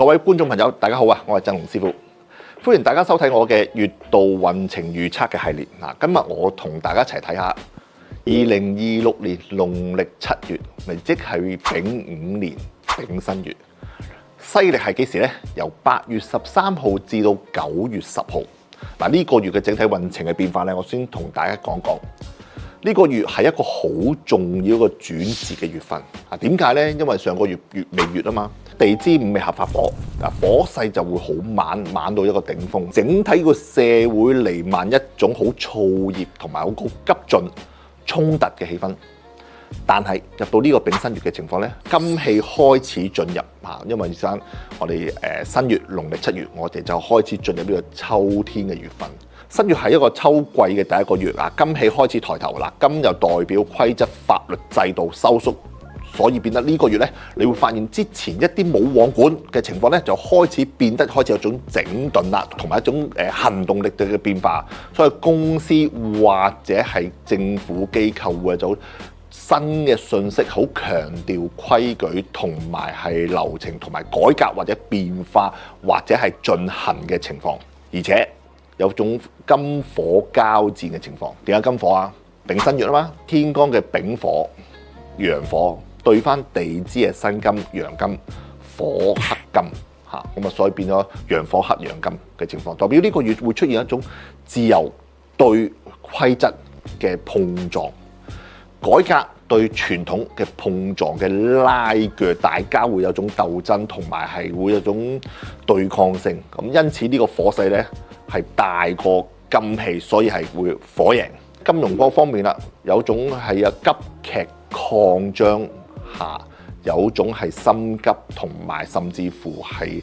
各位觀眾朋友，大家好啊！我係鄭龍師傅，歡迎大家收睇我嘅月度運程預測嘅系列。嗱，今日我同大家一齊睇下2026年農曆7月，咪即係丙午年丙申月，西曆係幾時呢？由8月13號至到9月10號。嗱，呢個月嘅整體運程嘅變化咧，我先同大家講講。呢個月係一個好重要嘅轉折嘅月份啊！點解呢？因為上個月月未月啊嘛，地支午未合法火，火勢就會好猛到一個頂峰，整體個社會彌漫一種好燥熱同埋好急進衝突嘅氣氛。但係入到呢個丙申月嘅情況呢，金氣開始進入嚇，因為而家我哋新月農曆7月，我哋就開始進入呢個秋天嘅月份。新月係一個秋季嘅第一個月啊，金氣開始抬頭啦，金又代表規則、法律制度收縮，所以變得呢個月呢，你會發現之前一啲冇王管嘅情況呢，就開始變得開始有種整頓啦，同埋一種行動力嘅變化，所以公司或者係政府機構會有種新嘅信息，好強調規矩同埋係流程同埋改革或者變化或者係進行嘅情況，而且有種金火交戰嘅情況。點解金火啊？丙申月啊嘛，天干嘅丙火、陽火對翻地支嘅辛金、陽金、火克金嚇，咁啊所以變咗陽火克陽金嘅情況，代表呢個月會出現一種自由對規則嘅碰撞，改革對傳統嘅碰撞嘅拉鋸，大家會有種鬥爭同埋係會有種對抗性。咁因此呢個火勢呢，係大過金氣，所以係會火贏。金融嗰方面啦，有種係急劇擴張下，有種係心急同埋甚至乎係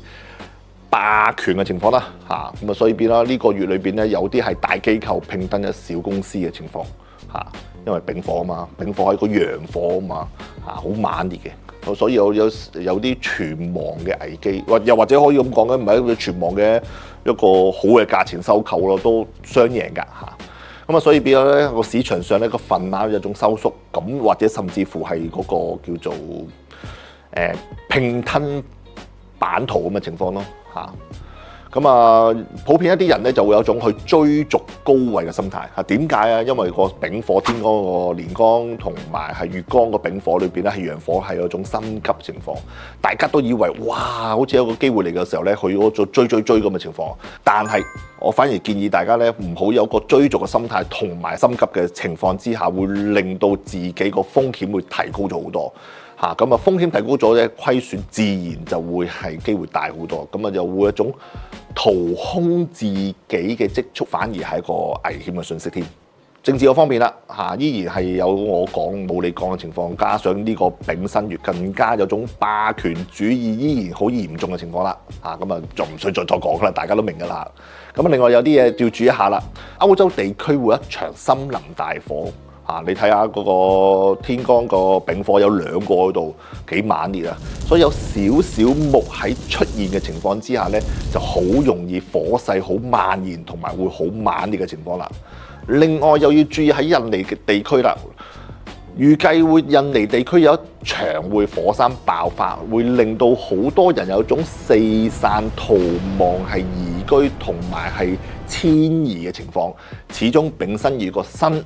霸權嘅情況啦嚇。咁啊，所以變啦呢個月裏邊咧，有啲係大機構拼登一小公司嘅情況嚇，因為丙火啊嘛，丙火係個陽火啊嘛嚇，好猛烈嘅，所以有啲存亡嘅危機，又或者可以咁講嘅，唔係一個存亡嘅一個好嘅價錢收購咯，都雙贏㗎嚇。咁啊，所以變咗咧個市場上咧個份額有種收縮，咁或者甚至乎係嗰個叫做併吞版圖咁嘅情況咯嚇。咁啊，普遍一啲人咧就會有種去追逐高位嘅心態嚇。點解啊？因為個丙火天干個年干同埋係月干個丙火裏邊咧係陽火，係有種心急情況，大家都以為哇，好似有個機會嚟嘅時候咧，去嗰做追咁嘅情況。但係我反而建議大家咧唔好有個追逐嘅心態同埋心急嘅情況之下，會令到自己個風險會提高咗好多。嚇，咁啊風險提高咗咧，虧損自然就會係機會大好多，咁啊又會一種掏空自己嘅積蓄，反而係一個危險嘅訊息添。政治嗰方面啦，嚇依然係有我講冇你講嘅情況，加上呢個丙申月更加有種霸權主義依然好嚴重嘅情況啦，嚇咁啊就唔需再講啦，大家都明㗎啦。咁啊另外有啲嘢要注意一下啦，歐洲地區會有一場森林大火。你睇下嗰個天干個丙火有2個喺度，幾猛烈啊！所以有少少木喺出現嘅情況之下呢，就好容易火勢好蔓延同埋會好猛烈嘅情況啦。另外又要注意喺印尼嘅地區啦，預計會印尼地區有一場會火山爆發，會令到好多人有種四散逃亡、係移居同埋係遷移嘅情況。始終丙申月個申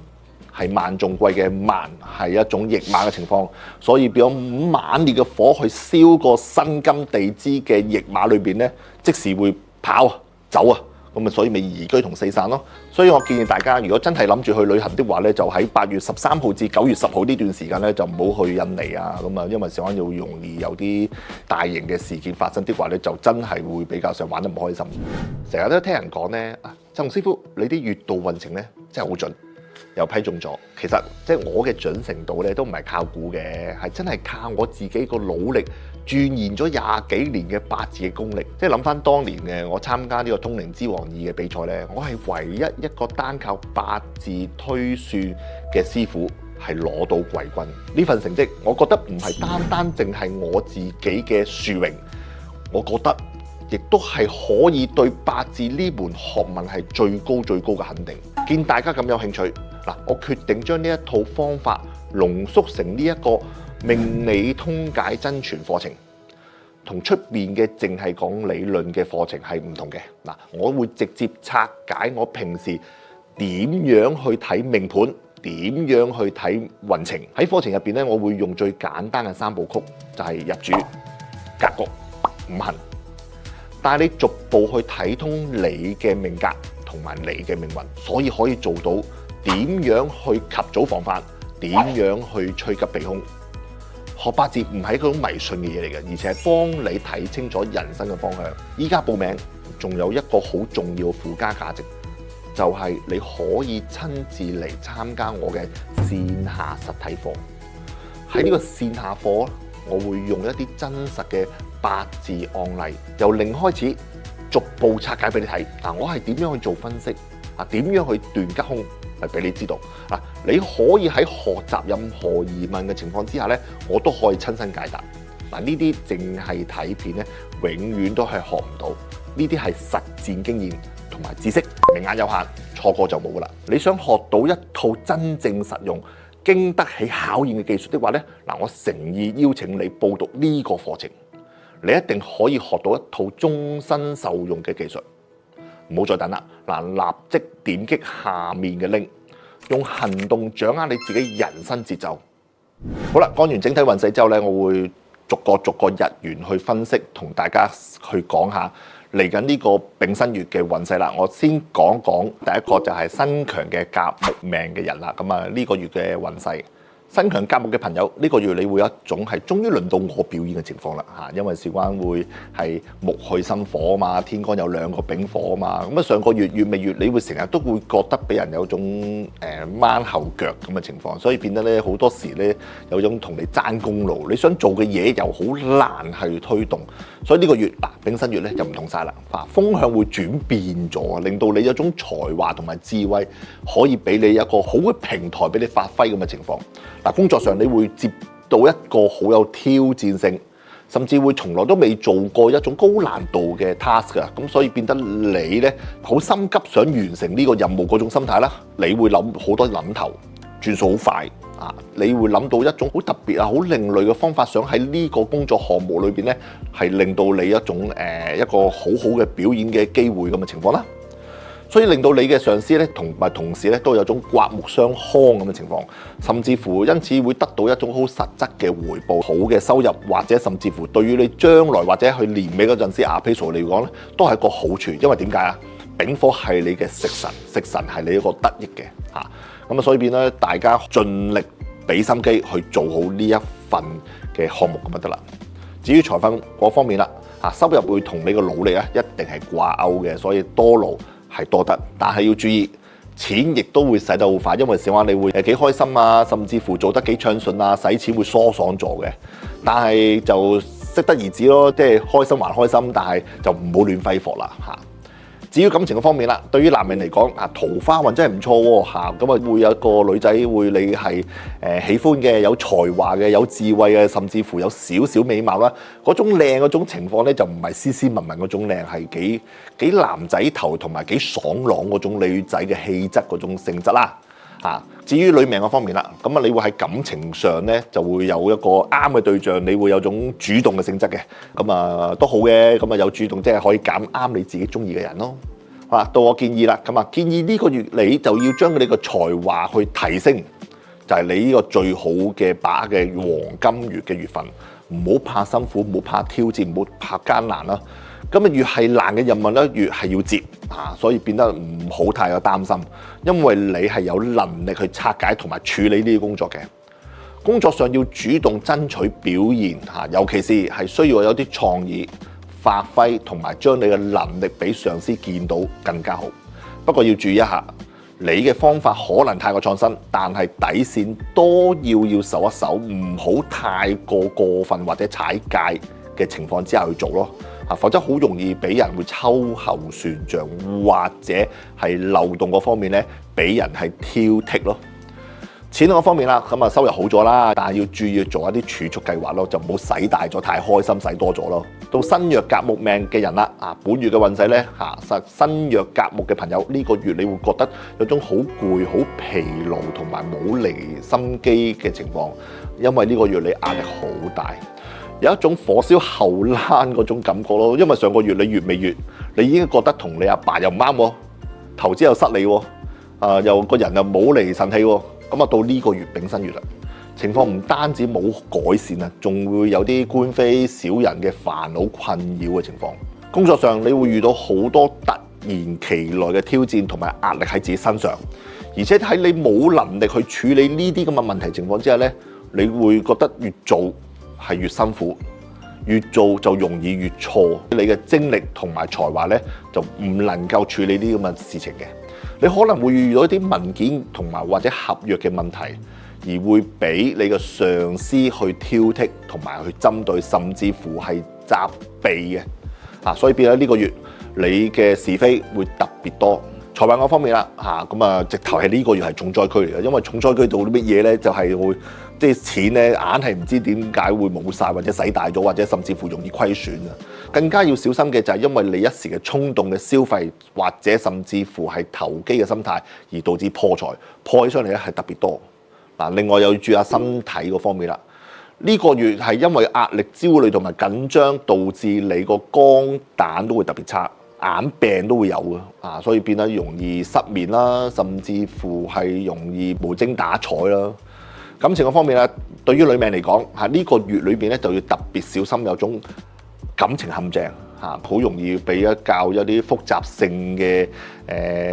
係萬眾貴嘅萬，係一種驛馬嘅情況，所以變咗猛烈嘅火去燒個辛金地支嘅驛馬裏邊咧，即時會跑走啊，咁啊所以咪移居同四散咯。所以我建議大家，如果真係諗住去旅行的話咧，就喺8月13號至9月10號呢段時間咧，就唔好去印尼啊，咁啊，因為上岸要容易有啲大型嘅事件發生的話咧，就真係會比較上玩得唔開心。成日都聽人講咧，鄭龍師傅你啲月度運程咧真係好準。又批中咗，其實即係我嘅準程度咧，都唔係靠估嘅，係真係靠我自己個努力鑽研咗20幾年嘅八字嘅功力。即係諗翻當年嘅我參加呢個通靈之王2嘅比賽咧，我係唯一一個單靠八字推算嘅師傅係攞到季軍。呢份成績，我覺得唔係單淨係我自己嘅殊榮，我覺得亦都係可以對八字呢門學問係最高嘅肯定。見大家咁有興趣。嗱，我決定將呢一套方法濃縮成呢一個命理通解真傳課程。同出邊嘅淨係講理論嘅課程係唔同嘅。嗱，我會直接拆解我平時點樣去睇命盤，點樣去睇運程。喺課程入邊咧，我會用最簡單嘅3部曲，就係入主、格局、五行，帶你逐步去睇通你嘅命格同埋你嘅命運，所以可以做到點樣去及早防範，點樣去趨吉避凶。學八字唔係一種迷信嘅嘢嚟嘅，而且係幫你睇清楚人生嘅方向。依家報名仲有一個好重要嘅附加價值，就係你可以親自嚟參加我嘅線下實體課。喺呢個線下課，我會用一啲真實嘅八字案例，由零開始逐步拆解俾你睇。嗱，我係點樣去做分析？啊，點樣去斷吉凶？係俾你知道。嗱，你可以喺學習任何疑問嘅情況之下咧，我都可以親身解答。嗱，呢啲淨係睇片咧，永遠都係學唔到。呢啲係實戰經驗同埋知識，名額有限，錯過就冇噶啦。你想學到一套真正實用、經得起考驗嘅技術的話咧，嗱，我誠意邀請你報讀呢個課程，你一定可以學到一套終身受用嘅技術。唔好再等啦！嗱，立即點擊下面嘅 link， 用行動掌握你自己人生節奏。好啦，講完整體運勢之後咧，我會逐個日元去分析，同大家去講下嚟緊呢個丙申月嘅運勢啦。我先講第一個就係身強嘅甲木命嘅人啦。咁啊，呢個月嘅運勢。身強甲木嘅朋友，呢個月你會有一種係終於輪到我表演嘅情況啦嚇，因為事關會係木去生火啊嘛，天干有2個丙火啊嘛，咁啊上個月月尾月你會成日都會覺得俾人有種掹後腳咁嘅情況，所以變得咧好多時咧有種同你爭功勞，你想做嘅嘢又好難去推動，所以呢個月嗱丙申月咧就唔同晒啦，風向會轉變咗，令到你有種才華同埋智慧可以俾你一個好嘅平台俾你發揮咁嘅情況。嗱，工作上你會接到一個好有挑戰性，甚至會從來都未做過一種高難度嘅 task 㗎，咁所以變得你咧好心急想完成呢個任務嗰種心態啦，你會諗好多諗頭，轉數好快啊！你會諗到一種好特別啊、好另類嘅方法，想喺呢個工作項目裏邊咧係令到你一種一個好好嘅表演嘅機會咁嘅情況啦。所以令到你嘅上司咧同埋同事咧都有種刮目相看咁嘅情況，甚至乎因此會得到一種好實質嘅回報、好嘅收入，或者甚至乎對於你將來或者去年尾嗰陣時阿 Peso 嚟講咧，都係一個好處。因為點解啊？丙火係你嘅食神，食神係你一個得益嘅嚇。咁啊，所以變咧，大家盡力俾心機去做好呢一份嘅項目咁就得啦。至於財運嗰方面啦，收入會同你個努力啊一定係掛鈎嘅，所以多勞係多得，但係要注意，錢亦都會使得好快，因為小話你會幾開心啊，甚至乎做得幾暢順啊，使錢會疏爽咗嘅。但係就適得而止咯，即係開心還開心，但係就唔好亂揮霍啦嚇。至於感情嘅方面啦，對於男人嚟講啊，桃花運真係唔錯喎嚇，咁啊會有一個女仔會你係喜歡嘅，有才華嘅，有智慧嘅，甚至乎有少少美貌啦。嗰種靚嗰種情況咧，就唔係斯斯文文嗰種靚，係幾男仔頭同埋幾爽朗嗰種女仔嘅氣質嗰種性質啦嚇。至於女命嗰方面啦，咁啊你會喺感情上咧就會有一個啱嘅對象，你會有種主動嘅性質嘅，咁啊都好嘅，咁啊有主動即係可以揀啱你自己中意嘅人咯。好啦，到我建議啦，咁啊建議呢個月你就要將你個才華去提升，就係你呢個最好嘅把握嘅黃金月嘅月份，唔好怕辛苦，唔好怕挑戰，唔好怕艱難啦。咁啊越係難嘅任務咧，越係要接啊，所以變得唔好太有擔心，因為你係有能力去拆解同埋處理呢啲工作嘅。工作上要主動爭取表現嚇，尤其是係需要有啲創意發揮，同埋將你嘅能力俾上司見到更加好。不過要注意一下，你嘅方法可能太過創新，但係底線都要守一守，唔好太過分或者踩界嘅情況之下去做咯。否則好容易俾人會秋後算賬，或者係漏洞嗰方面咧，俾人係挑剔咯。錢嗰方面啦，咁啊收入好咗啦，但係要注意做一啲儲蓄計劃咯，就唔好使大咗太開心，使多咗咯。到身弱甲木命嘅人啦，本月嘅運勢咧身弱甲木嘅朋友呢個月你會覺得有種好攰、好疲勞同埋冇離心機嘅情況，因為呢個月你壓力好大。有一種火燒後欄嗰種感覺咯。因為上個月你月未月，你已經覺得同你阿爸又唔啱喎，投資又失利喎，又個人又冇嚟神氣喎。咁啊到呢個月丙申月啦，情況唔單止冇改善啊，仲會有啲官非小人嘅煩惱困擾嘅情況。工作上你會遇到好多突然其來嘅挑戰同埋壓力喺自己身上，而且喺你冇能力去處理呢啲咁嘅問題情況之下咧，你會覺得越做係越辛苦，越做就容易越錯。你嘅精力同埋才華咧就唔能夠處理呢啲咁嘅事情嘅。你可能會遇到一啲文件同埋或者合約嘅問題，而會俾你嘅上司去挑剔同埋去針對，甚至乎係責備嘅。所以變咗呢個月你嘅是非會特別多。財運嗰方面啦，咁啊直頭係呢個月係重災區嚟嘅，因為重災區到啲乜嘢咧，就係會即係錢咧硬係唔知點解會冇晒，或者使大咗，或者甚至乎容易虧損啊。更加要小心嘅就係因為你一時嘅衝動嘅消費，或者甚至乎係投機嘅心態，而導致破財，破起上嚟咧係特別多。另外又要注意下身體嗰方面啦。呢個月係因為壓力、焦慮同埋緊張，導致你個肝膽都會特別差。眼病都會有嘅，所以變得容易失眠啦，甚至乎係容易無精打采啦。感情嘅方面咧，對於女命嚟講，呢個月裏邊咧就要特別小心有種感情陷阱，好容易俾一啲複雜性嘅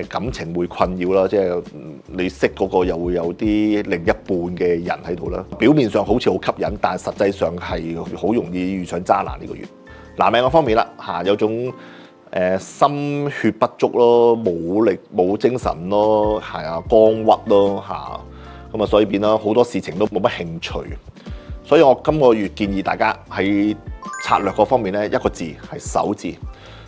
感情會困擾啦。即係你識嗰個又會有啲另一半嘅人喺度啦。表面上好似好吸引，但係實際上係好容易遇上渣男呢個月。男命嘅方面啦，有種心血不足咯，冇力冇精神咯，係啊，肝鬱咯咁啊，所以變啦好多事情都冇乜興趣。所以我今個月建議大家喺策略嗰方面咧，一個字係守字，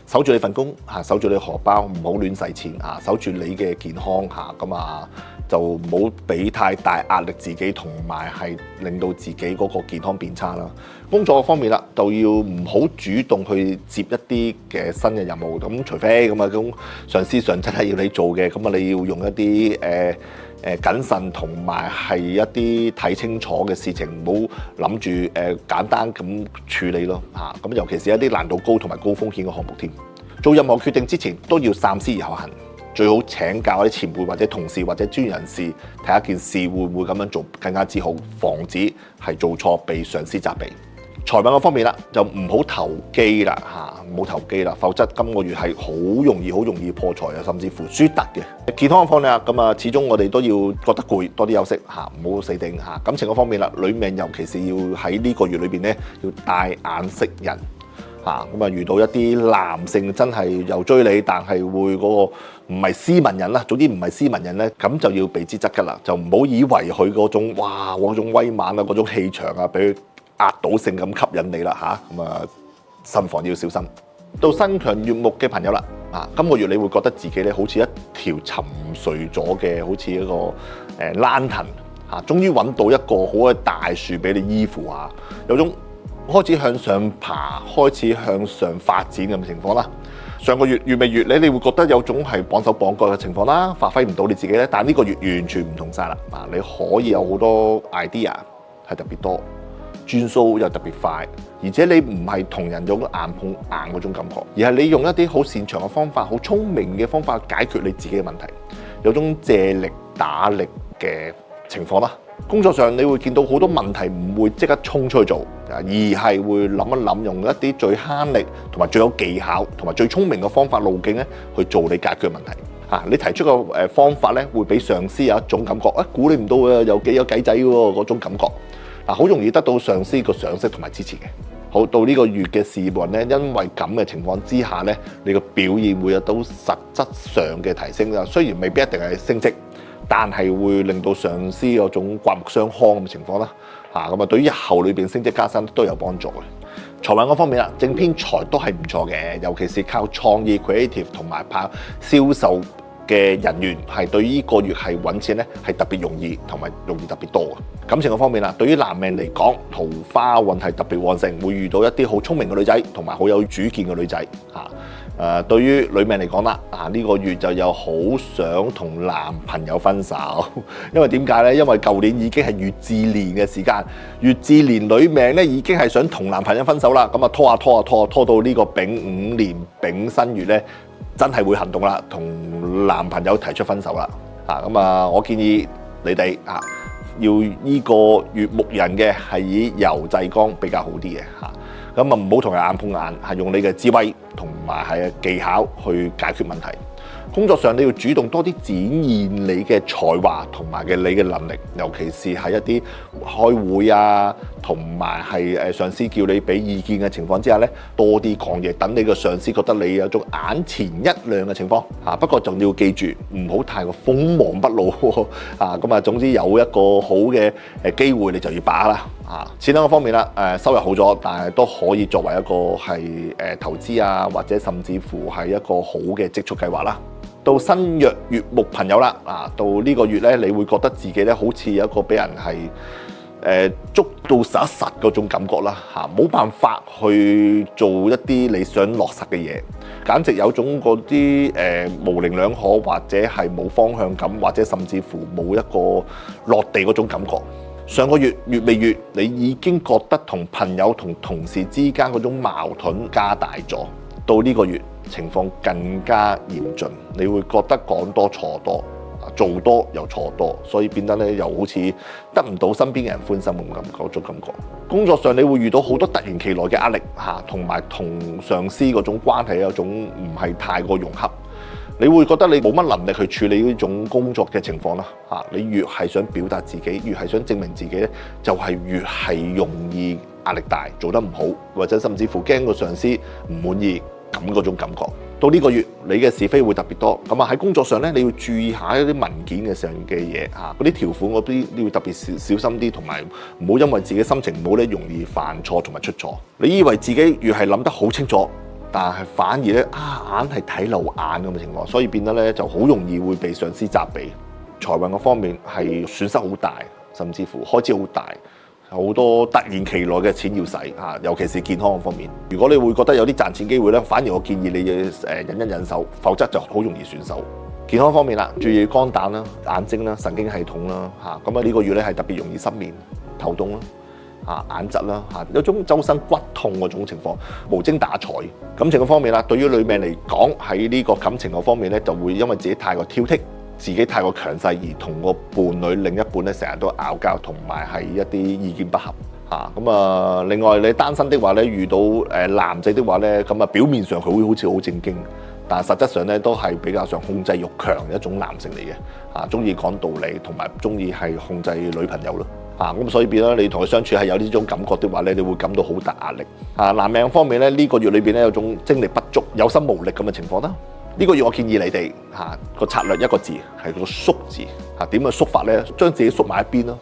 守住你份工守住你荷包，唔好亂使錢守住你嘅健康咁啊，就唔好俾太大壓力自己，同埋係令到自己嗰個健康變差啦。工作方面啦，就要唔好主動去接一啲嘅新嘅任務，咁除非咁上司上真係要你做嘅，咁啊你要用一啲謹慎同埋係一啲睇清楚嘅事情，唔好諗住簡單咁處理咯咁尤其是一啲難度高同埋高風險嘅項目添。做任何決定之前都要三思而後行，最好請教一啲前輩或者同事或者專業人士，睇下件事會唔會咁樣做更加之好，防止係做錯被上司責備。財運嗰方面啦，就唔好投機啦唔好投機啦，否則今個月係好容易破財甚至乎輸得嘅。健康嗰方面啦，咁啊，始終我哋都要覺得攰，多啲休息唔好死頂感情嗰方面啦，女命尤其是要喺呢個月裏邊咧，要帶眼識人咁啊，遇到一啲男性真係又追你，但係會嗰個唔係斯文人啦，總之唔係斯文人咧，咁就要避之則吉啦，就唔好以為佢嗰種嗰種威猛嗰種氣場俾佢壓倒性咁吸引你啦咁啊，慎防要小心。到身強月木嘅朋友啦今個月你會覺得自己咧好似一條沉睡咗嘅，好似一個蘭藤終於揾到一個好嘅大樹俾你依附下，有種開始向上爬、開始向上發展咁嘅情況啦。上個月月未月你會覺得有種係綁手綁腳嘅情況啦，發揮唔到你自己咧。但呢個月完全唔同晒啦你可以有好多 idea 係特別多。轉數又特別快，而且你唔係同人用硬碰硬嗰種感覺，而係你用一啲好擅長嘅方法、好聰明嘅方法解決你自己嘅問題，有種借力打力嘅情況啦。工作上你會見到好多問題唔會即刻衝出去做，而係會諗一諗，用一啲最慳力同埋最有技巧同埋最聰明嘅方法路徑咧去做你解決問題。你提出個方法咧，會俾上司有一種感覺，估你唔到啊，有幾有計仔喎嗰種感覺。好容易得到上司個賞識同埋支持嘅。好，到呢個月嘅事運咧，因為咁嘅情況之下咧，你個表現會有到實質上嘅提升啦。雖然未必一定係升職，但係會令到上司有種刮目相看嘅情況啦。咁啊，對於日後裏邊升職加薪都有幫助嘅。財運嗰方面啦，正偏財都係唔錯嘅，尤其是靠創意 creative 同埋靠銷售嘅人員係對於呢個月係揾錢咧係特別容易，同埋容易特別多嘅。感情嘅方面啦，對於男命嚟講，桃花運係特別旺盛，會遇到一啲好聰明嘅女仔，同埋好有主見嘅女仔對於女命嚟講啦，呢個月就有好想同男朋友分手，因為點解呢？因為舊年已經係乙巳年嘅時間，乙巳年女命咧已經係想同男朋友分手啦，咁啊拖到呢個丙午年丙申月咧，真係會行動啦，同男朋友提出分手啦。咁我建議你哋要呢個月木人嘅係以柔制剛比較好啲嘅嚇。咁唔好同人硬碰硬，係用你嘅智慧同埋係技巧去解決問題。工作上你要主動多啲展現你嘅才華同埋你嘅能力，尤其是喺一啲開會啊，同埋係上司叫你俾意見嘅情況之下咧，多啲講嘢，等你個上司覺得你有種眼前一亮嘅情況。不過仲要記住，唔好太過鋒芒不露咁總之有一個好嘅機會，你就要把握啦。錢嗰方面啦，收入好咗，但係都可以作為一個係投資啊，或者甚至乎係一個好嘅積蓄計劃啦。到新月木朋友啦，到呢個月咧，你會覺得自己咧好似有一個俾人係捉到實一實嗰種感覺啦，冇辦法去做一啲你想落實嘅嘢，簡直有種嗰啲模棱兩可，或者係冇方向感，或者甚至乎冇一個落地嗰種感覺。上個月月未月，你已經覺得同朋友同同事之間嗰種矛盾加大咗，到呢個月情況更加嚴峻，你會覺得講多錯多，做多又錯多，所以變得咧又好似得唔到身邊嘅人歡心咁嗰種感覺。工作上你會遇到好多突然其來嘅壓力同埋同上司嗰種關係有種唔係太過融洽。你會覺得你冇乜能力去處理呢種工作嘅情況啦，你越係想表達自己，越係想證明自己咧，就係越係容易壓力大，做得唔好，或者甚至乎驚個上司唔滿意咁嗰種感覺。到呢個月，你嘅是非會特別多，咁喺工作上咧，你要注意下一啲文件嘅上嘅嘢嗰啲條款嗰啲，你要特別小心啲，同埋唔好因為自己心情唔好咧，容易犯錯同埋出錯。你以為自己越係諗得好清楚，但係反而咧硬係睇漏眼咁嘅情況，所以變得咧就好容易會被上司責備。財運嗰方面係損失好大，甚至乎開支好大，好多突然其來嘅錢要使尤其是健康嗰方面。如果你會覺得有啲賺錢機會咧，反而我建議你忍一忍手，否則就好容易損手。健康方面啦，注意肝膽啦、眼睛啦、神經系統啦咁呢個月咧係特別容易失眠、頭痛啦。眼疾啦有種周身骨痛嗰種情況，無精打采。感情嘅方面啦，對於女命嚟講，喺呢個感情嗰方面咧，就會因為自己太過挑剔，自己太過強勢，而同個伴侶另一半咧成日都拗交，同埋係一啲意見不合另外你單身的話咧，遇到男仔的話咧，咁表面上佢會好似好正經，但係實質上咧都係比較上控制欲強嘅一種男性嚟嘅中意講道理，同埋中意係控制女朋友咯。咁所以變咗你同佢相處係有呢種感覺的話咧，你會感到好大壓力。男命方面咧，呢個月裏邊咧有種精力不足、有心無力咁嘅情況啦。呢個月我建議你哋個策略一個字係個縮字點去縮法咧？將自己縮埋一邊咯，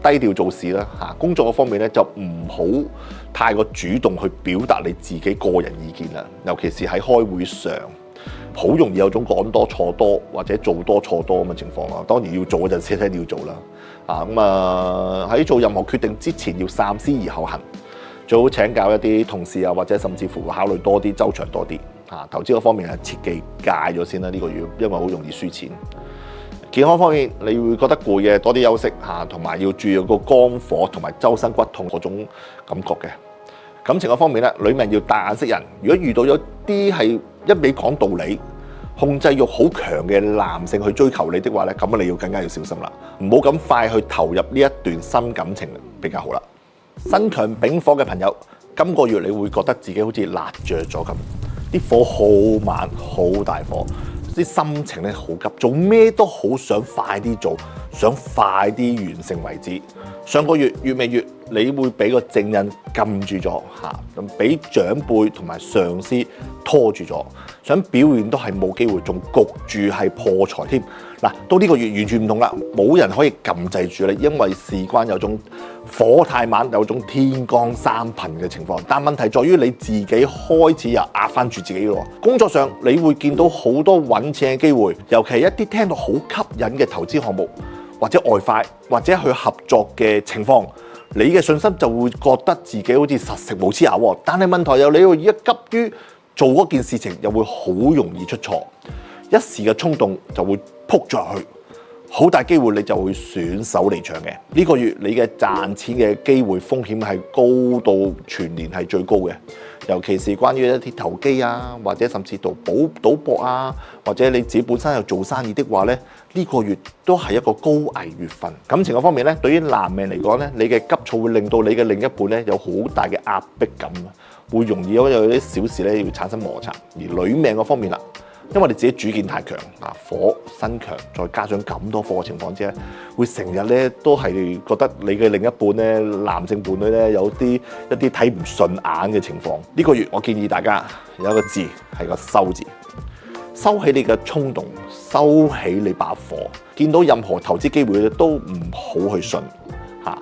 低調做事啦。工作嘅方面咧就唔好太過主動去表達你自己個人意見啦，尤其是喺開會上。好容易有種講多錯多或者做多錯多咁嘅情況啦。當然要做嗰陣時睇你要做啦。喺做任何決定之前要三思而後行，最好請教一啲同事或者甚至乎考慮多啲、周詳多啲。投資嗰方面切記戒咗先啦，呢個月因為好容易輸錢。健康方面，你會覺得攰嘅，多啲休息同埋要注意個肝火同埋周身骨痛嗰種感覺嘅。感情嗰方面咧，女命要大眼識人。如果遇到有啲係一味講道理、控制欲好強嘅男性去追求你的話咧，咁你要更加要小心啦，唔好咁快去投入呢一段新感情比較好啦。身強丙火嘅朋友，今個月你會覺得自己好似辣着咗咁，啲火好猛、好大火，啲心情咧好急，做咩都好想快啲做，想快啲完成為止。上個月月尾月，你會俾個正印撳住咗咁俾長輩同埋上司拖住咗，想表現都係冇機會，仲焗住係破財添。到呢個月完全唔同啦，冇人可以撳制住你，因為事關有種火太猛，有種天光三噴嘅情況。但問題在於你自己開始又壓翻住自己咯。工作上你會見到好多揾錢嘅機會，尤其係一啲聽到好吸引嘅投資項目，或者外快，或者去合作嘅情況。你嘅信心就會覺得自己好似實食無黐牙喎，但係問題又你要而家急於做嗰件事情又會好容易出錯，一時嘅衝動就會撲咗入去，好大機會你就會損手離場嘅。呢個月你嘅賺錢嘅機會風險係高到全年係最高嘅，尤其是關於一啲投機啊，或者甚至賭博啊，或者你自己本身有做生意的話咧，呢個月都係一個高危月份。感情嘅方面咧，對於男命嚟講咧，你嘅急躁會令到你嘅另一半咧有好大嘅壓迫感，會容易因為有啲小事咧要產生摩擦。而女命嗰方面啦，因為你自己主見太強啊，火身強，再加上咁多火嘅情況之下，會成日咧都係覺得你嘅另一半咧，男性伴侶咧有一啲睇唔順眼嘅情況。呢個月我建議大家有一個字係個收字，收起你嘅衝動，收起你把火。見到任何投資機會都唔好去信嚇。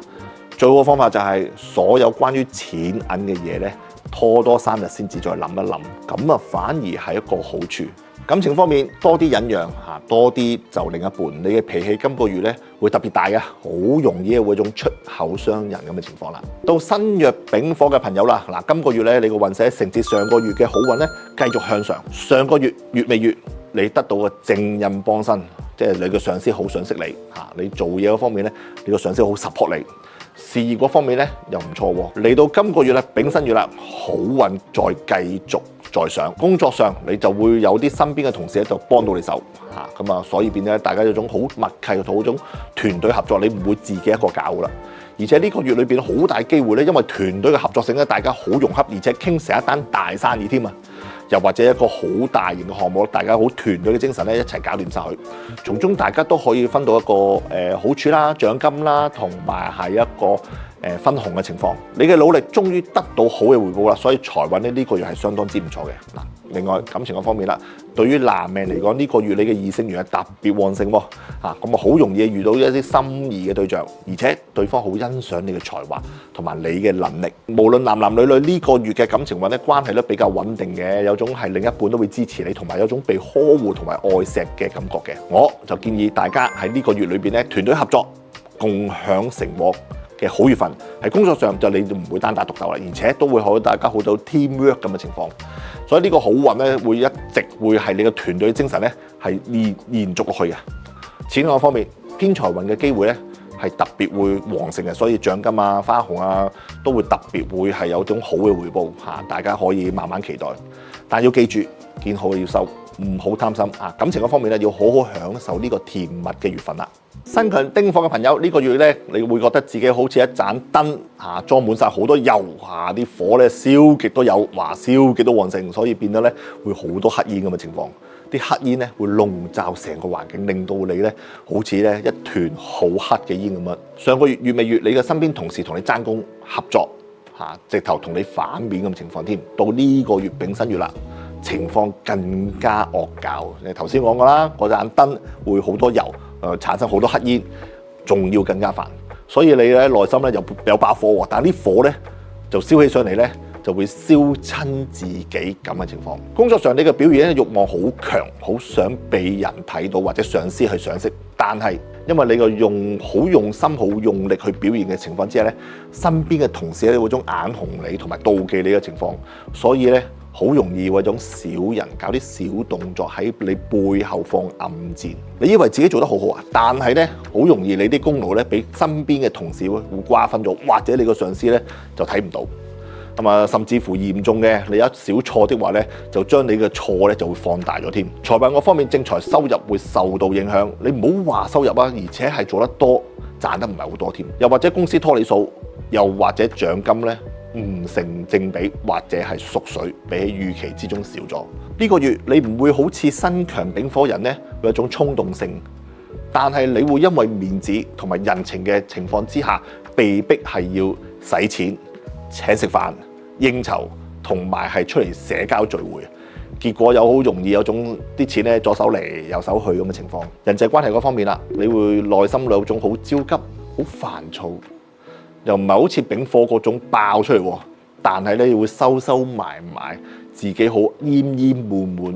最好嘅方法就係所有關於錢銀嘅嘢咧，拖多3日先至再諗一諗，咁啊反而係一個好處。感情方面多啲忍讓嚇，多啲就另一半。你嘅脾氣今個月咧會特別大嘅，好容易會有種出口傷人咁嘅情況啦。到身弱丙火嘅朋友啦，嗱，今個月咧你個運勢承接上個月嘅好運咧，繼續向上。上個月月尾月你得到個正印幫身，即係你個上司好賞識你嚇。你做嘢嗰方面咧，你個上司好 support你。事業嗰方面咧又唔錯喎，嚟到今個月咧丙申月啦，好運再繼續再上。工作上你就會有啲身邊嘅同事喺度幫到你手嚇，咁啊所以變咧大家有種好默契同嗰種團隊合作，你唔會自己一個搞啦。而且呢個月裏邊好大機會咧，因為團隊嘅合作性咧，大家好融洽，而且傾成一單大生意添啊！又或者一個好大型嘅項目，大家好團隊嘅精神咧，一齊搞掂晒佢，從中大家都可以分到一個好處啦、獎金啦，同埋係一個分紅嘅情況。你嘅努力終於得到好嘅回報啦，所以財運咧呢個月係相當之唔錯嘅嗱。另外感情嘅方面啦，對於男命嚟講，呢個月你嘅異性緣係特別旺盛喎嚇，咁啊好容易遇到一啲心儀嘅對象，而且對方好欣賞你嘅才華同埋你嘅能力。無論男男女女呢個月嘅感情運咧，關係都比較穩定嘅，有種係另一半都會支持你，同埋有種被呵護同埋愛錫嘅感覺嘅。我就建議大家喺呢個月裏邊咧，團隊合作，共享成果嘅好月份。喺工作上就你唔會單打獨鬥啦，而且都會可大家好到 teamwork 咁嘅情況。所以呢個好運咧，會一直會係你嘅團隊精神咧係延續落去嘅。錢財方面，偏財運嘅機會咧係特別會旺盛嘅，所以獎金啊、花紅啊都會特別會係有種好嘅回報嚇，大家可以慢慢期待。但要記住，見好要收，唔好貪心啊！感情嗰方面咧，要好好享受呢個甜蜜嘅月份啦。身強丁火嘅朋友，呢個月咧，你會覺得自己好似一盞燈嚇，裝滿晒好多油嚇，啲火咧燒極都有，燒極都旺盛，所以變得咧會好多黑煙咁嘅情況。啲黑煙咧會籠罩成個環境，令到你咧好似咧一團好黑嘅煙咁樣。上個月月尾月，你嘅身邊同事同你爭功合作嚇，直頭同你反面咁情況添。到呢個月丙申月啦，情況更加惡搞。你頭先講過啦，嗰盞燈會好多油，產生好多黑煙，仲要更加煩。所以你咧內心咧有把火喎，但係啲火咧就燒起上嚟咧，就會燒親自己咁嘅情況。工作上你嘅表現咧慾望好強，好想被人睇到或者上司去賞識，但係因為你個好用心、好用力去表現嘅情況之下咧，身邊嘅同事咧會種眼紅你同埋妒忌你嘅情況，所以咧好容易為種小人搞啲小動作喺你背後放暗箭。你以為自己做得好好啊，但係咧好容易你啲功勞咧俾身邊嘅同事會瓜分咗，或者你個上司咧就睇唔到。咁啊，甚至乎嚴重嘅，你一小錯的話咧，就將你嘅錯咧就會放大咗添。財運嗰方面，正財收入會受到影響。你唔好話收入啊，而且係做得多，賺得唔係好多添。又或者公司拖你數，又或者獎金咧唔成正比，或者係縮水，比起預期之中少咗。呢個月你唔會好似身強丙火人咧，有一種衝動性，但係你會因為面子同埋人情嘅情況之下，被逼係要使錢。請食飯、應酬同埋係出嚟社交聚會，結果有好容易有種啲錢咧左手嚟右手去咁嘅情況。人際關係嗰方面啦，你會內心有種好焦急、好煩躁，又唔係好似丙火嗰種爆出嚟喎，但係咧會收收埋埋，自己好厭厭悶悶。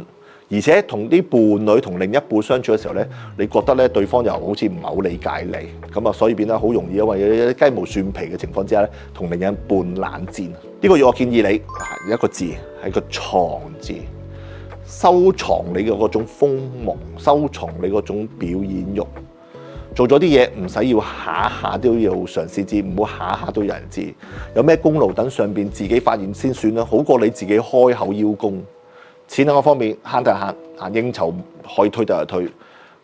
而且同啲伴侶同另一半相處嘅時候咧，你覺得咧對方又好似唔係好理解你，咁啊所以變得好容易因為有啲雞毛蒜皮嘅情況之下咧，同另一半冷戰。呢個月我建議你一個字係個藏字，收藏你嘅嗰種鋒芒，收藏你嗰種表演欲。做咗啲嘢唔使要下下都要嘗試知，唔好下下都有人知。有咩功勞等上邊自己發現先算啦，好過你自己開口邀功。錢嗰方面慳得慳，應酬可以推得就推，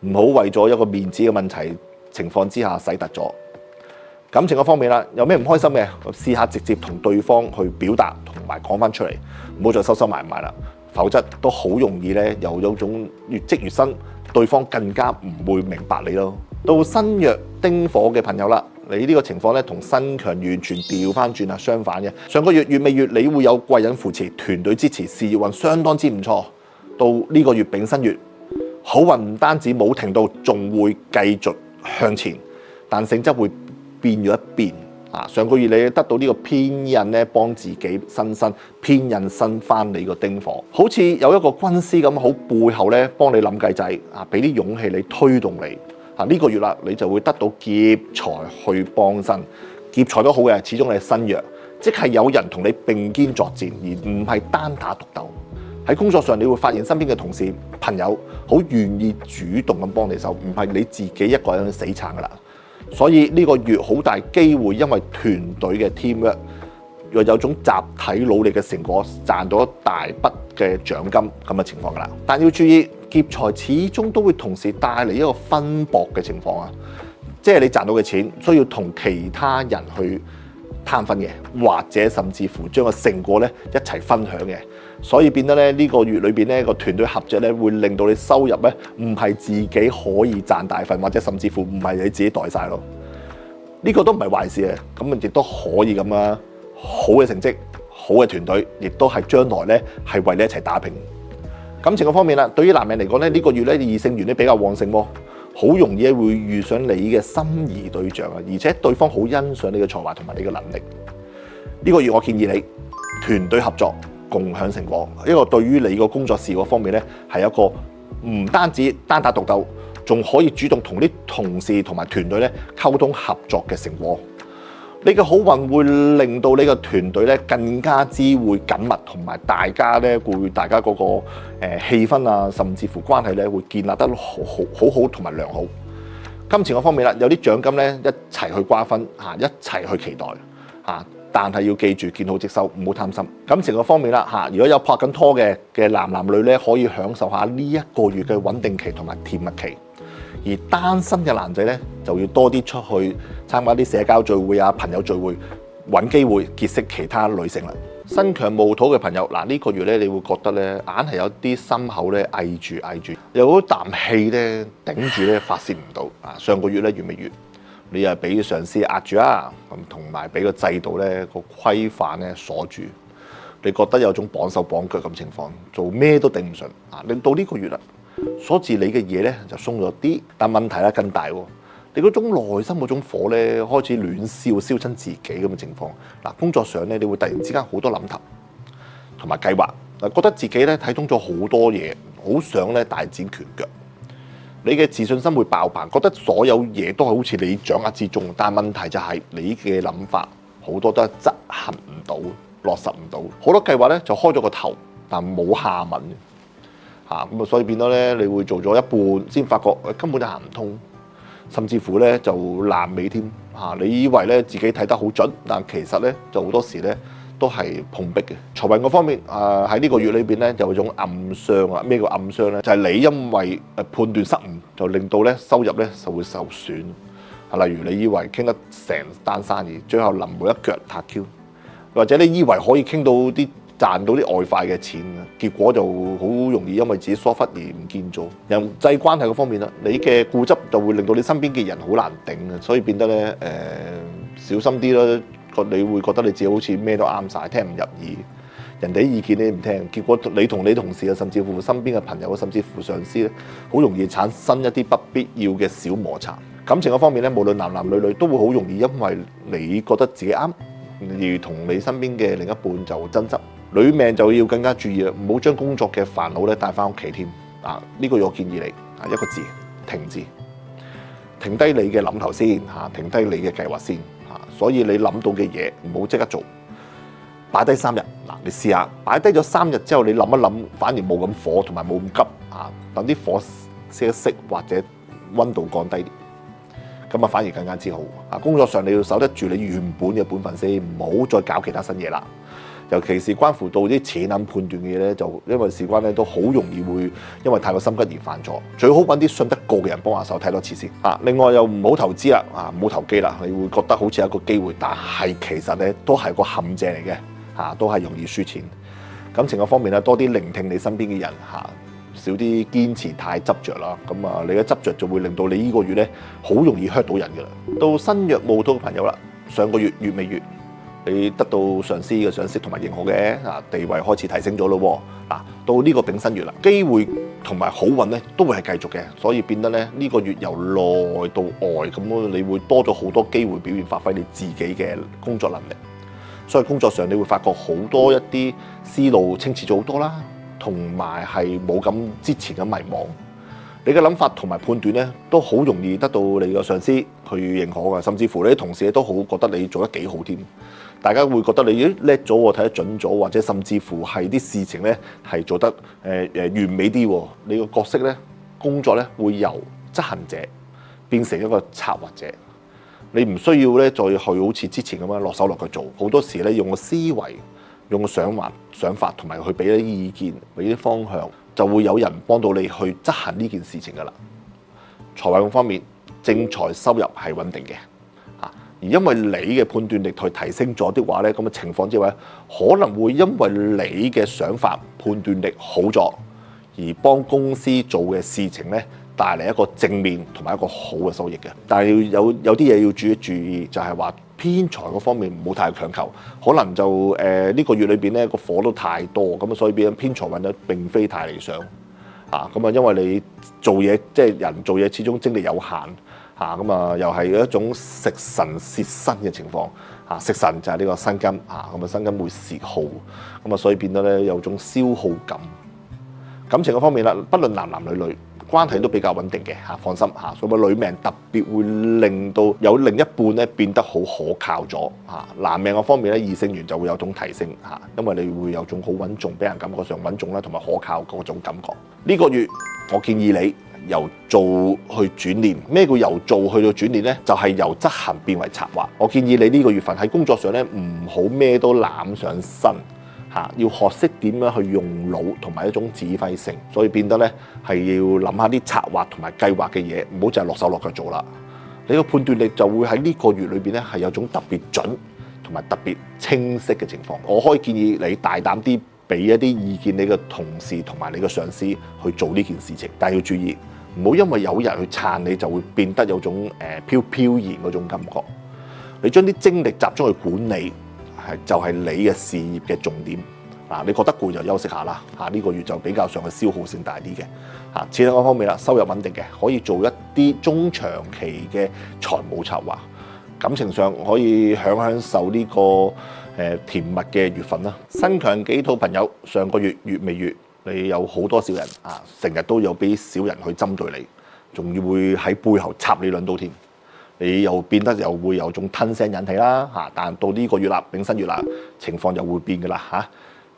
唔好為咗一個面子嘅問題情況之下使突咗。感情嗰方面啦，有咩唔開心嘅，試下直接同對方去表達同埋講翻出嚟，唔好再收收埋埋啦，否則都好容易咧，又有種越積越深，對方更加唔會明白你咯。到身弱丁火嘅朋友啦，你呢個情況咧同身強完全調翻轉啊，相反嘅。上個月月尾月你會有貴人扶持、團隊支持，事業運相當之唔錯。到呢個月丙申月，好運唔單止冇停到，仲會繼續向前，但性質會變咗一變。上個月你得到呢個偏印咧，幫自己新生偏印生翻你個丁火，好似有一個軍師咁好背後咧幫你諗計仔啊，俾啲勇氣你推動你。呢個月啦，你就會得到劫財去幫身，劫財都好嘅，始終你係身弱，即係有人同你並肩作戰，而唔係單打獨鬥。喺工作上，你會發現身邊嘅同事朋友好願意主動咁幫你手，唔係你自己一個人死撐噶啦。所以呢個月好大機會，因為團隊嘅 teamwork，若有種集體努力嘅成果，賺到一大筆嘅獎金咁嘅情況噶啦。但要注意，劫財始終都會同時帶嚟一個分薄嘅情況啊，即係你賺到嘅錢需要同其他人去攤分嘅，或者甚至乎將個成果咧一齊分享嘅。所以變得咧呢個月裏邊咧個團隊合作咧會令到你收入咧唔係自己可以賺大份，或者甚至乎唔係你自己袋晒咯。呢個都唔係壞事嘅，咁亦都可以咁啊。好嘅成績，好嘅團隊，亦都係將來咧係為你一齊打拼。感情嘅方面啦，對於男人嚟講咧，呢個月咧異性緣咧比較旺盛喎，好容易會遇上你嘅心儀對象啊，而且對方好欣賞你嘅才華同埋你嘅能力。呢個月我建議你團隊合作，共享成果。呢個對於你個工作事嗰方面咧，係一個唔單止單打獨鬥，仲可以主動同啲同事同埋團隊咧溝通合作嘅成果。你嘅好運會令到你個團隊咧更加之會緊密，同埋大家咧會大家嗰個氣氛啊，甚至乎關係咧會建立得好同埋良好。金錢嗰方面啦，有啲獎金咧一齊去瓜分嚇，一齊去期待嚇，但係要記住見好即收，唔好貪心。感情嗰方面啦嚇，如果有拍緊拖嘅男女咧，可以享受下呢一個月嘅穩定期同埋甜蜜期。而單身嘅男仔咧，就要多啲出去參加啲社交聚會啊、朋友聚會，揾機會結識其他女性啦。身強戊土嘅朋友，嗱呢個月咧，你會覺得咧，硬係有啲心口咧翳住，有啖氣咧頂住咧發泄唔到啊。上個月咧月尾月，你又俾上司壓住啊，咁同埋俾個制度咧個規範咧鎖住，你覺得有種綁手綁腳咁情況，做咩都頂唔順啊。你到呢個月啦。鎖住你嘅嘢咧就鬆咗啲，但問題咧更大喎。你嗰種內心嗰種火咧開始亂燒，燒親自己咁嘅情況。嗱，工作上咧你會突然之間好多諗頭同埋計劃，嗱覺得自己咧睇通咗好多嘢，好想咧大展拳腳。你嘅自信心會爆棚，覺得所有嘢都係好似你掌握之中。但問題就係你嘅諗法好多都係執行唔到，落實唔到。好多計劃咧就開咗個頭，但冇下文。咁啊，所以變咗咧，你會做咗一半先發覺根本就行唔通，甚至乎咧就爛尾添嚇。你以為咧自己睇得好準，但其實咧就好多時咧都係碰壁嘅。財運嗰方面喺呢個月裏邊咧就有種暗傷啊。咩叫暗傷咧？就係你因為判斷失誤，就令到咧收入咧就會受損。例如你以為傾得成單生意，最後臨門一腳踏 Q， 或者你以為可以傾到啲賺到啲外快嘅錢，結果就好容易因為自己疏忽而唔見咗。人際關係嗰方面啦，你嘅固執就會令到你身邊嘅人好難頂啊，所以變得咧小心啲啦。你會覺得你自己好似咩都啱晒，聽唔入耳，人哋啲意見你唔聽，結果你同你同事啊，甚至乎身邊嘅朋友，甚至乎上司咧，好容易產生一啲不必要嘅小摩擦。感情嗰方面咧，無論男女都會好容易因為你覺得自己啱，而同你身邊嘅另一半就爭執。女命就要更加注意啦，唔好將工作嘅煩惱咧帶翻屋企添。呢個我建議你一個字，停止，停低你嘅諗頭先停低你嘅計劃先。所以你諗到嘅嘢唔好即刻做，擺低3日。嗱，你試下擺低咗3日之後，你諗一諗，反而冇咁火同埋冇咁急啊，等啲火熄一熄或者溫度降低啲，咁啊反而更加之好啊！工作上你要守得住你原本嘅本分先，唔好再搞其他新嘢啦。尤其是關乎到啲錢銀判斷嘅嘢咧，就因為事關咧都好容易會因為太過心急而犯錯。最好揾啲信得過嘅人幫下手睇多次先啊！另外又唔好投資啦，唔好投機啦，你會覺得好似一個機會，但係其實咧都係個陷阱嚟嘅，都係容易輸錢。感情嘅方面咧，多啲聆聽你身邊嘅人少啲堅持太執着啦。咁啊，你嘅執着就會令到你呢個月咧好容易 hurt 到人㗎啦。到新約冇到嘅朋友啦，上個月月尾月。你得到上司嘅賞識同埋認可嘅，地位開始提升咗咯喎。到呢個丙申月啦，機會同埋好運咧都會係繼續嘅，所以變得咧呢個月由內到外咁，你會多咗好多機會表現發揮你自己嘅工作能力。所以工作上你會發覺好多一啲思路清澈咗好多啦，同埋係冇咁之前嘅迷茫。你嘅諗法同埋判斷咧都好容易得到你嘅上司去認可嘅，甚至乎你啲同事都好覺得你做得幾好添。大家會覺得你叻咗喎，睇得準咗，或者甚至乎係啲事情咧係做得完美啲喎。你個角色咧工作咧會由執行者變成一個策劃者。你唔需要咧再去好似之前咁樣落手落腳做，好多時咧用個思維、用個想法同埋去俾啲意見、俾啲方向，就會有人幫到你去執行呢件事情㗎啦。財運方面，正財收入係穩定嘅。而因為你嘅判斷力去提升咗的話咧，咁嘅情況之下，可能會因為你嘅想法判斷力好咗，而幫公司做嘅事情咧帶嚟一個正面同埋一個好嘅收益嘅。但係有啲嘢要注意，就係話偏財嗰方面唔好太強求，可能就呢個月裏邊咧個火都太多，咁所以變咗偏財運咧並非太理想咁啊，因為你做嘢即係人做嘢始終精力有限。咁又係一種食神蝕身嘅情況食神就係呢個薪金咁啊薪金會蝕耗，咁啊所以變得咧有種消耗感。感情嘅方面啦，不論男男女女關係都比較穩定嘅放心所以女命特別會令到有另一半咧變得好可靠咗男命嘅方面咧異性緣就會有種提升因為你會有種好穩重，俾人感覺上穩重啦，同埋可靠嗰種感覺。呢個月我建議你由做去轉念，咩叫由做去到轉念呢？就係由執行變為策劃。我建議你呢個月份喺工作上咧，唔好咩都攬上身要學識點樣去用腦同埋一種指揮性，所以變得咧係要諗下啲策劃同埋計劃嘅嘢，唔好就係落手落腳做啦。你個判斷力就會喺呢個月裏邊咧係有種特別準同埋特別清晰嘅情況。我可以建議你大膽啲俾一啲意見你嘅同事同埋你嘅上司去做呢件事情，但係要注意。唔好因為有人去撐你，就會變得有種飄然嗰種感覺。你將啲精力集中去管理，就係你嘅事業嘅重點。你覺得攰就休息下啦。呢個月就比較上嘅消耗性大啲嘅。錢嗰方面啦，收入穩定嘅，可以做一啲中長期嘅財務策劃。感情上可以享受呢個甜蜜嘅月份啦。身強己土朋友，上個月月尾月。你有好多小人成日都有俾小人去針對你，仲要會喺背後插你兩刀添。你又變得又會有種吞聲忍氣啦但到呢個月啦，丙申月啦，情況就會變噶啦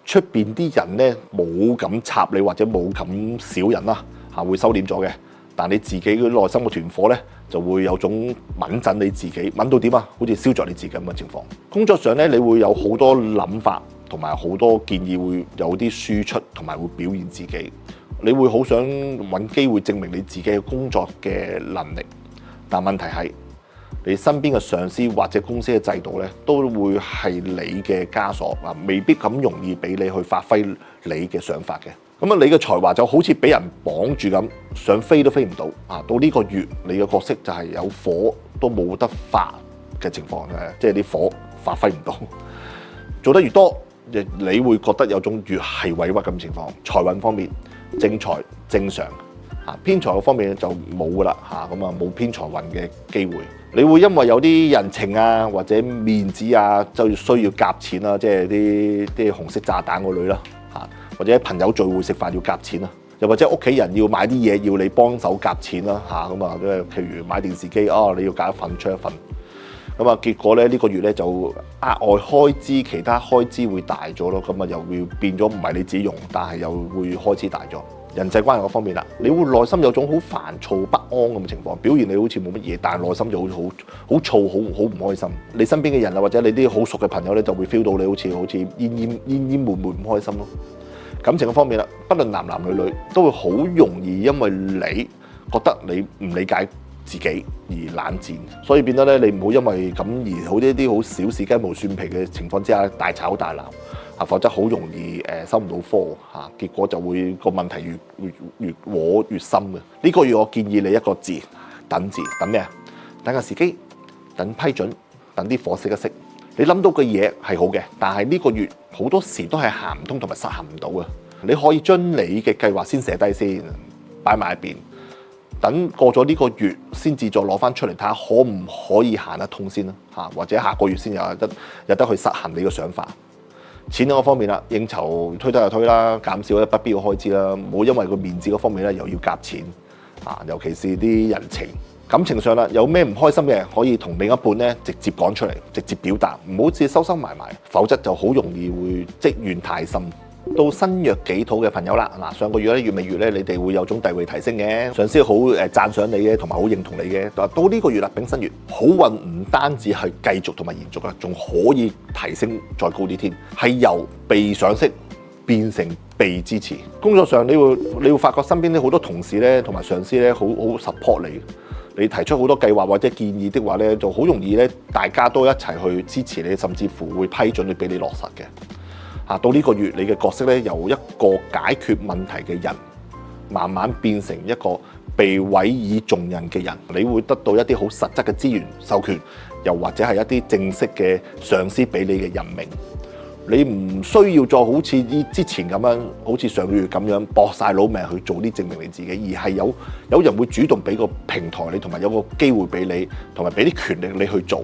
出邊啲人咧冇咁插你或者冇咁小人啦會收斂咗嘅，但你自己嘅內心嘅團火咧就會有種敏震你自己，敏到點好似燒着你自己咁嘅情況。工作上咧，你會有好多諗法。同埋好多建議會有啲輸出，同埋會表現自己。你會好想揾機會證明你自己嘅工作嘅能力，但問題係你身邊嘅上司或者公司嘅制度咧，都會係你嘅枷鎖未必咁容易俾你去發揮你嘅想法嘅。咁你嘅才華就好似俾人綁住咁，想飛都飛唔到到呢個月，你嘅角色就係有火都冇得發嘅情況即係啲火發揮唔到，做得越多。你會覺得有種越係委屈咁情況。財運方面，正財正常偏財嘅方面就冇噶啦咁啊冇偏財運嘅機會。你會因為有啲人情或者面子就需要夾錢啦，即係啲紅色炸彈嗰類啦或者朋友聚會食飯要夾錢啦，又或者屋企人要買啲嘢要你幫手夾錢啦咁啊，即係譬如買電視機你要夾一份出一份。咁啊結果咧呢個月咧就額外開支，其他開支會大咗咯，咁啊又會變咗唔係你自己用，但係又會開支大咗。人際關係嗰方面啦，你會內心有種好煩躁不安咁嘅情況，表現你好似冇乜嘢，但係內心就好燥，好唔開心。你身邊嘅人啊，或者你啲好熟嘅朋友咧，就會 feel 到你好似煙悶悶唔開心咯。感情嘅方面啦，不論男男女女，都會好容易因為你覺得你唔理解自己而冷戰，所以變得咧你唔好因為咁而好一啲好小事雞毛蒜皮嘅情況之下大吵大鬧。否則好容易收唔到科嚇，結果就會個問題越禍越深嘅。呢個月我建議你一個字，等字，等咩啊？等個時機，等批准，等啲火熄一熄。你諗到嘅嘢係好嘅，但係呢個月好多時都係行唔通同埋實行唔到嘅。你可以將你嘅計劃先寫低先，擺埋一邊，等過咗呢個月先至再攞翻出嚟睇下可唔可以行得通先啦嚇，或者下個月先有得去實行你嘅想法。錢嗰方面啦，應酬推得就推啦，減少一不必要開支啦，唔好因為個面子嗰方面咧又要夾錢啊，尤其是啲人情。感情上啦，有咩唔開心嘅可以同另一半咧直接講出嚟，直接表達，唔好自己收埋，否則就好容易會積怨太深。到新約己土嘅朋友啦，嗱，上個月咧月尾月咧，你哋會有種地位提升嘅，上司好讚賞你嘅，同埋好認同你嘅。到呢個月啦，丙申月，好運唔單止係繼續同埋延續啊，仲可以提升再高啲添，係由被賞識變成被支持。工作上你會發覺身邊啲好多同事咧同埋上司咧好 support 你，你提出好多計劃或者建議的話咧，就好容易咧大家都一齊去支持你，甚至乎會批准你俾你落實嘅。到呢個月，你嘅角色咧由一個解決問題嘅人，慢慢變成一個被委以重任嘅人。你會得到一啲好實質嘅資源授權，又或者係一啲正式嘅上司俾你嘅任命。你唔需要再好似之前咁樣，好似上個月咁樣搏晒老命去做啲證明你自己，而係有人會主動俾個平台你，同埋有個機會俾你，同埋俾啲權力你去做。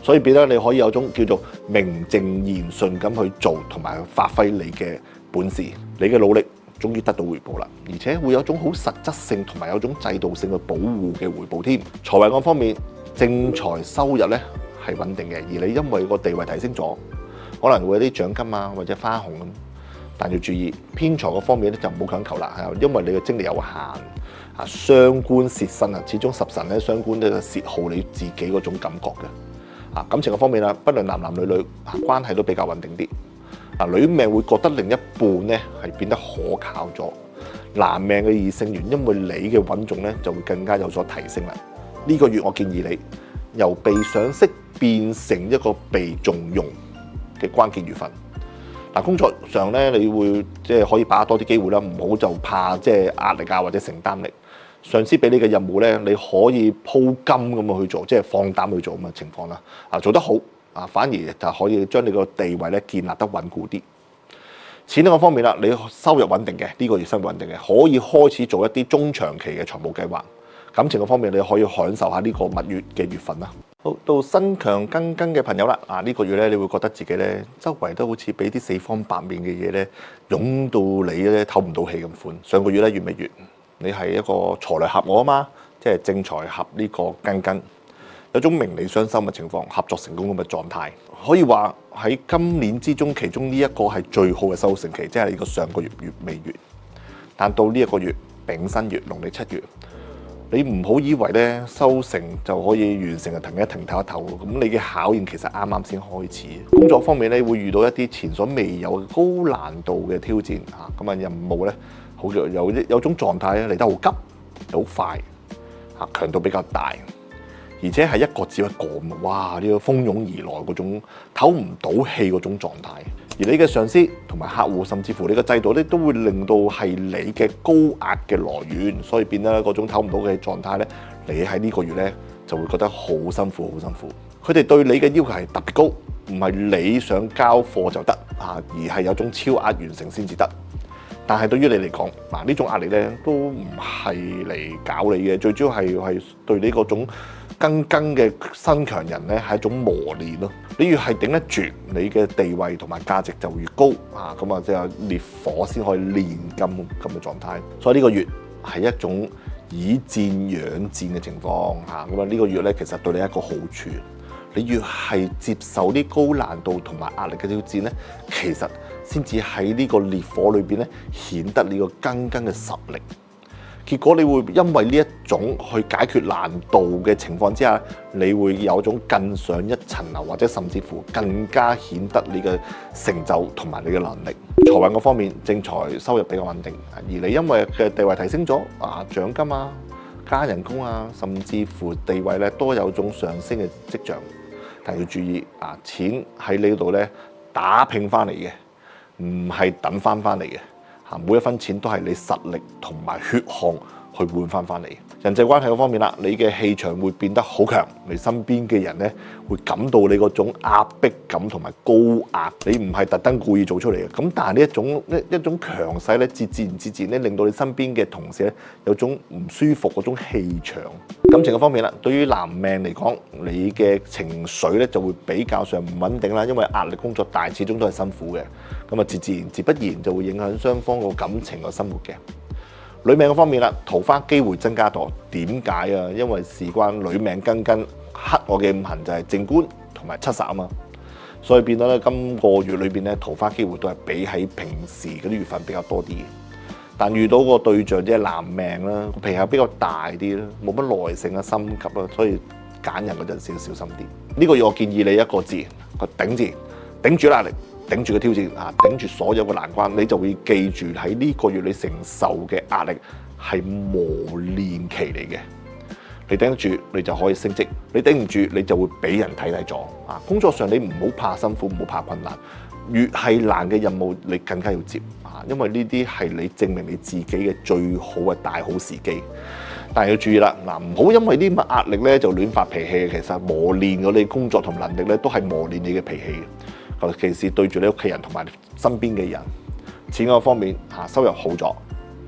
所以變得你可以有種叫做名正言順咁去做，同埋發揮你嘅本事，你嘅努力終於得到回報啦，而且會有一種好實質性同埋有種制度性嘅保護嘅回報添。財運嗰方面，正財收入咧係穩定嘅，而你因為個地位提升咗，可能會有啲獎金啊或者花紅咁，但要注意偏財嗰方面咧就唔好強求啦，因為你嘅精力有限啊，傷官泄身啊，始終十神咧傷官咧泄耗你自己嗰種感覺嘅。感情嘅方面啦，不論男男女女，關係都比較穩定啲。女命會覺得另一半咧係變得可靠咗，男命嘅異性緣因為你嘅穩重咧就會更加有所提升啦。呢個月我建議你由被賞識變成一個被重用嘅關鍵月份。工作上咧你會可以把握多啲機會啦，唔好就怕壓力啊或者承擔力。上司俾你嘅任務咧，你可以鋪金咁去做，放膽去做咁嘅情況啦。做得好反而就可以將你個地位咧建立得穩固啲。錢嗰方面啦，你收入穩定嘅，呢個月收入穩定嘅，可以開始做一啲中長期嘅財務計劃。感情嗰方面，你可以享受下呢個蜜月嘅月份啦。好，到身強庚庚嘅朋友啦，呢個月咧，你會覺得自己咧周圍都好似俾啲四方八面嘅嘢咧湧到你咧透唔到氣咁款。上個月咧月尾月。你係一個財來合我啊嘛，正財合呢個庚庚，有種名利雙收嘅情況，合作成功咁嘅狀態，可以話喺今年之中，其中呢一個係最好嘅收成期，即係呢個上個月月尾月。但到呢一個月丙申月農曆7月，你唔好以為咧收成就可以完成啊，停一停唞一唞，咁你嘅考驗其實啱啱先開始。工作方面咧會遇到一啲前所未有嘅高難度嘅挑戰嚇，咁啊任務咧。有種狀態咧嚟得好急，又好快，強度比較大，而且係一個接一個咁，哇！呢個蜂擁而來嗰種唞唔到氣嗰種狀態，而你嘅上司同埋客戶，甚至乎你嘅制度咧，都會令到係你嘅高壓嘅來源，所以變得嗰種唞唔到嘅狀態咧，你喺呢個月咧就會覺得好辛苦，好辛苦。佢哋對你嘅要求係特別高，唔係你想交貨就得而係有種超額完成先至得。但係對於你嚟講，呢種壓力咧都唔係嚟搞你嘅，最主要係對你嗰種庚嘅身強人咧係一種磨練咯。你越係頂得住，你嘅地位同埋價值就越高咁即係烈火先可以煉金咁嘅狀態。所以呢個月係一種以戰養戰嘅情況咁呢個月咧其實對你一個好處，你越係接受啲高難度同埋壓力嘅挑戰咧，其實先至喺呢個烈火裏邊咧顯得你個更嘅實力。結果你會因為呢一種去解決難度嘅情況之下，你會有種更上一層樓，或者甚至乎更加顯得你嘅成就同埋你嘅能力。財運嗰方面，正財收入比較穩定，而你因為嘅地位提升咗，獎金啊、加人工啊，甚至乎地位咧都有種上升嘅跡象。但要注意錢喺呢度咧打拼翻嚟嘅，唔係等翻嚟嘅。每一分錢都係你實力同埋血汗去換翻嚟。人際關係嗰方面啦，你嘅氣場會變得好強，你身邊嘅人咧會感到你嗰種壓迫感同埋高壓，你唔係特登故意做出嚟嘅。咁但係呢一種強勢咧，自然咧令到你身邊嘅同事咧有種唔舒服嗰種氣場。感情嘅方面啦，對於男命嚟講，你嘅情緒咧就會比較上唔穩定啦，因為壓力工作大，始終都係辛苦嘅。咁啊，自不然就會影響雙方個感情個生活嘅。女命嘅方面啦，桃花機會增加多。點解啊？因為事關女命庚克我嘅五行就係正官同埋七殺啊嘛，所以變到咧今個月裏邊咧桃花機會都係比起平時嗰啲月份比較多啲嘅。但遇到個對象即係男命啦，脾氣比較大啲啦，冇乜耐性啊、心急啦，所以揀人嗰陣時要小心啲。呢個月我建議你一個字，個頂字，頂住壓力。頂住個挑戰頂住所有嘅難關，你就會記住喺呢個月你承受嘅壓力係磨練期嚟嘅。你頂得住，你就可以升職；你頂唔住，你就會俾人睇低咗。工作上你唔好怕辛苦，唔好怕困難，越係難嘅任務，你更加要接因為呢啲係你證明你自己嘅最好嘅大好時機。但係要注意啦，唔好因為啲乜壓力咧就亂發脾氣。其實磨練咗你工作同能力咧，都係磨練你嘅脾氣。尤其是對住你屋企人同埋身邊嘅人。錢嗰方面收入好咗，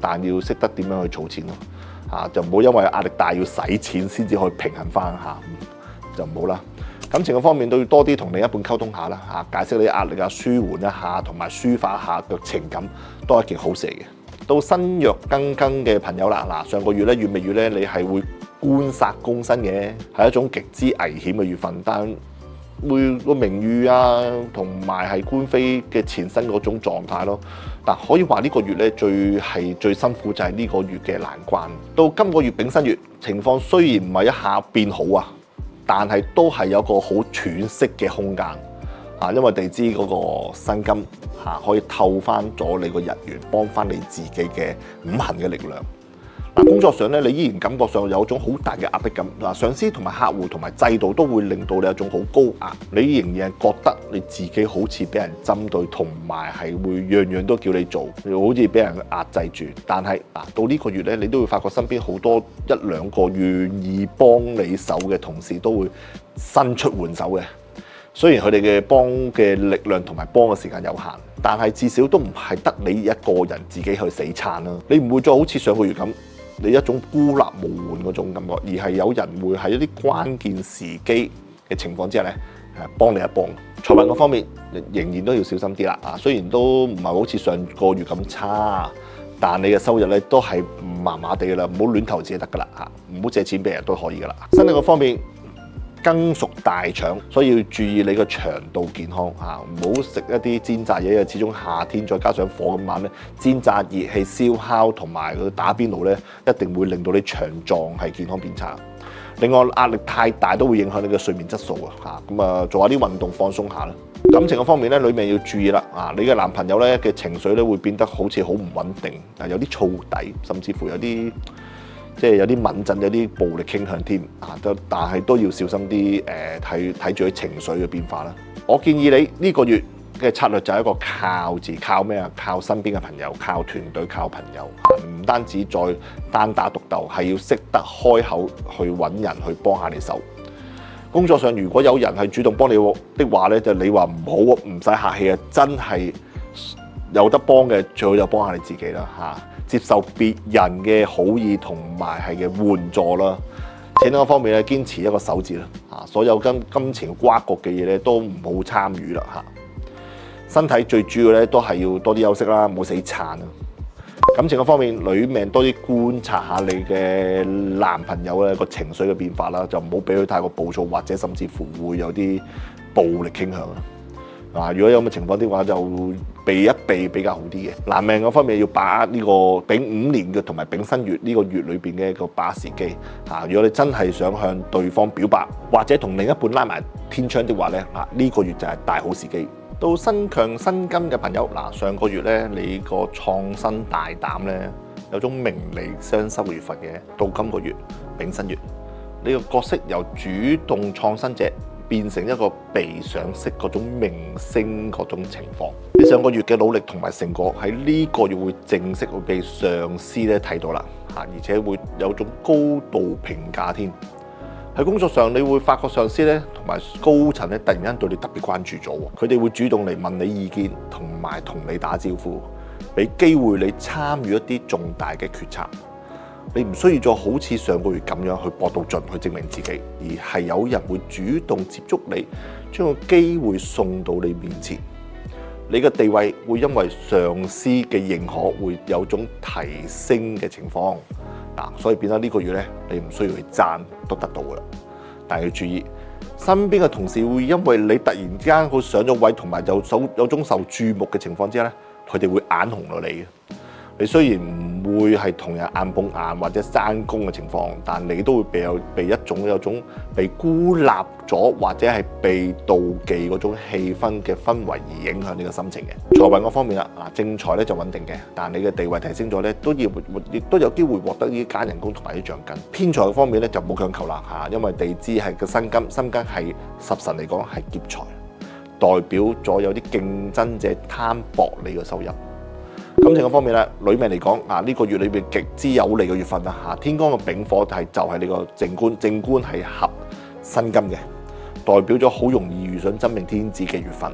但要識得點樣去儲錢咯。就唔好因為壓力大要使錢先至可以平衡翻就唔好啦。感情嘅方面都要多啲同另一半溝通下啦，解釋你壓力舒緩一下，同埋抒發一下嘅情感，都係一件好事嚟嘅。到身弱庚嘅朋友啦，上個月咧月尾月咧，你係會官殺宮身嘅，係一種極之危險嘅月份，但會個名譽同埋係官非嘅前身嗰種狀態咯。但可以話呢個月咧最辛苦就係呢個月嘅難關。到今個月丙申月，情況雖然唔係一下變好但係都係有個好喘息嘅空間因為地支嗰個辛金可以透翻咗你個日元，幫翻你自己嘅五行嘅力量。工作上咧，你依然感覺上有一種好大嘅壓迫感。上司同埋客戶同埋制度都會令到你有一種好高壓，你仍然係覺得你自己好似俾人針對，同埋係會樣樣都叫你做，好似俾人壓制住。但係到呢個月咧，你都會發覺身邊好多一兩個願意幫你手嘅同事都會伸出援手嘅。雖然佢哋嘅幫嘅力量同埋幫嘅時間有限，但係至少都唔係得你一個人自己去死撐啦。你唔會再好似上個月咁，你一種孤立無援嗰種感覺，而係有人會喺一啲關鍵時機嘅情況之下咧，幫你一幫。財運嗰方面仍然都要小心啲啦。雖然都唔係好似上個月咁差，但你嘅收入咧都係麻麻地噶啦，唔好亂投資就得噶啦唔好借錢俾人都可以噶啦。身體嗰方面，庚屬大腸，所以要注意你個腸道健康唔好食一啲煎炸嘢，因為始終夏天再加上火咁猛咧，煎炸熱氣燒烤同埋打邊爐咧，一定會令到你腸臟係健康變差。另外壓力太大都會影響你嘅睡眠質素做下啲運動放鬆下啦。感情嘅方面咧，女命要注意啦你嘅男朋友咧嘅情緒咧會變得好似好唔穩定，有啲燥底，甚至乎有啲有啲敏陣，有啲暴力傾向添但係都要小心啲睇住佢情緒嘅變化啦。我建議你呢個月嘅策略就係一個靠字，靠咩啊？靠身邊嘅朋友，靠團隊，靠朋友唔單止再單打獨鬥，係要識得開口去揾人去幫下你手。工作上如果有人係主動幫你的話咧，就你話唔好唔使客氣真係有得幫嘅最好就幫下你自己啦接受別人嘅好意同埋係嘅援助啦。錢嗰方面咧，堅持一個守字啦所有跟金錢瓜葛嘅嘢咧都唔好參與啦身體最主要咧都係要多啲休息啦，唔好死撐感情嘅方面，女命多啲觀察下你嘅男朋友咧個情緒嘅變化啦，就唔好俾佢太過暴躁，或者甚至乎會有啲暴力傾向啊！如果有咁嘅情況的話，就避一避比較好啲嘅。男命嗰方面要把握呢個丙午年嘅同埋丙申月呢個月裏邊嘅一個把握時機啊！如果你真係想向對方表白，或者同另一半拉埋天窗的話咧，呢個月就係大好時機。到身強身金嘅朋友，上個月咧你個創新大膽咧，有種名利雙收嘅月份嘅。到今個月丙申月，你個角色由主動創新者變成一個被賞識嗰種明星嗰種情況。你上個月嘅努力同埋成果喺呢個月會正式會被上司咧睇到啦，而且會有種高度評價添。喺工作上，你會發覺上司咧同埋高層咧突然間對你特別關注咗，佢哋會主動嚟問你意見，同埋同你打招呼，俾機會你參與一啲重大嘅決策。你唔需要再好似上個月咁樣去搏到盡去證明自己，而係有人會主動接觸你，將個機會送到你面前。你嘅地位會因為上司嘅認可會有種提升嘅情況。所以變咗呢個月咧，你唔需要去讚都得到噶啦。但係要注意，身邊嘅同事會因為你突然之間佢上咗位，同埋有種受注目嘅情況之下咧，佢哋會眼紅到你嘅。你雖然唔會係同人硬碰硬或者爭功嘅情況，但你都會被有種被孤立咗或者係被妒忌嗰種氣氛嘅氛圍而影響你嘅心情嘅。財運嗰方面啦，正財咧就穩定嘅，但你嘅地位提升咗咧，亦都有機會獲得呢啲加人工同埋啲獎金。偏財方面咧就冇強求啦嚇，因為地支係個辛金，辛金係十神嚟講係劫財，代表咗有啲競爭者貪薄你嘅收入。感情嘅方面咧，女命嚟講呢個月裏邊極之有利嘅月份啦，天干嘅丙火就係你個正官，正官係合辛金嘅，代表咗好容易遇上真命天子嘅月份，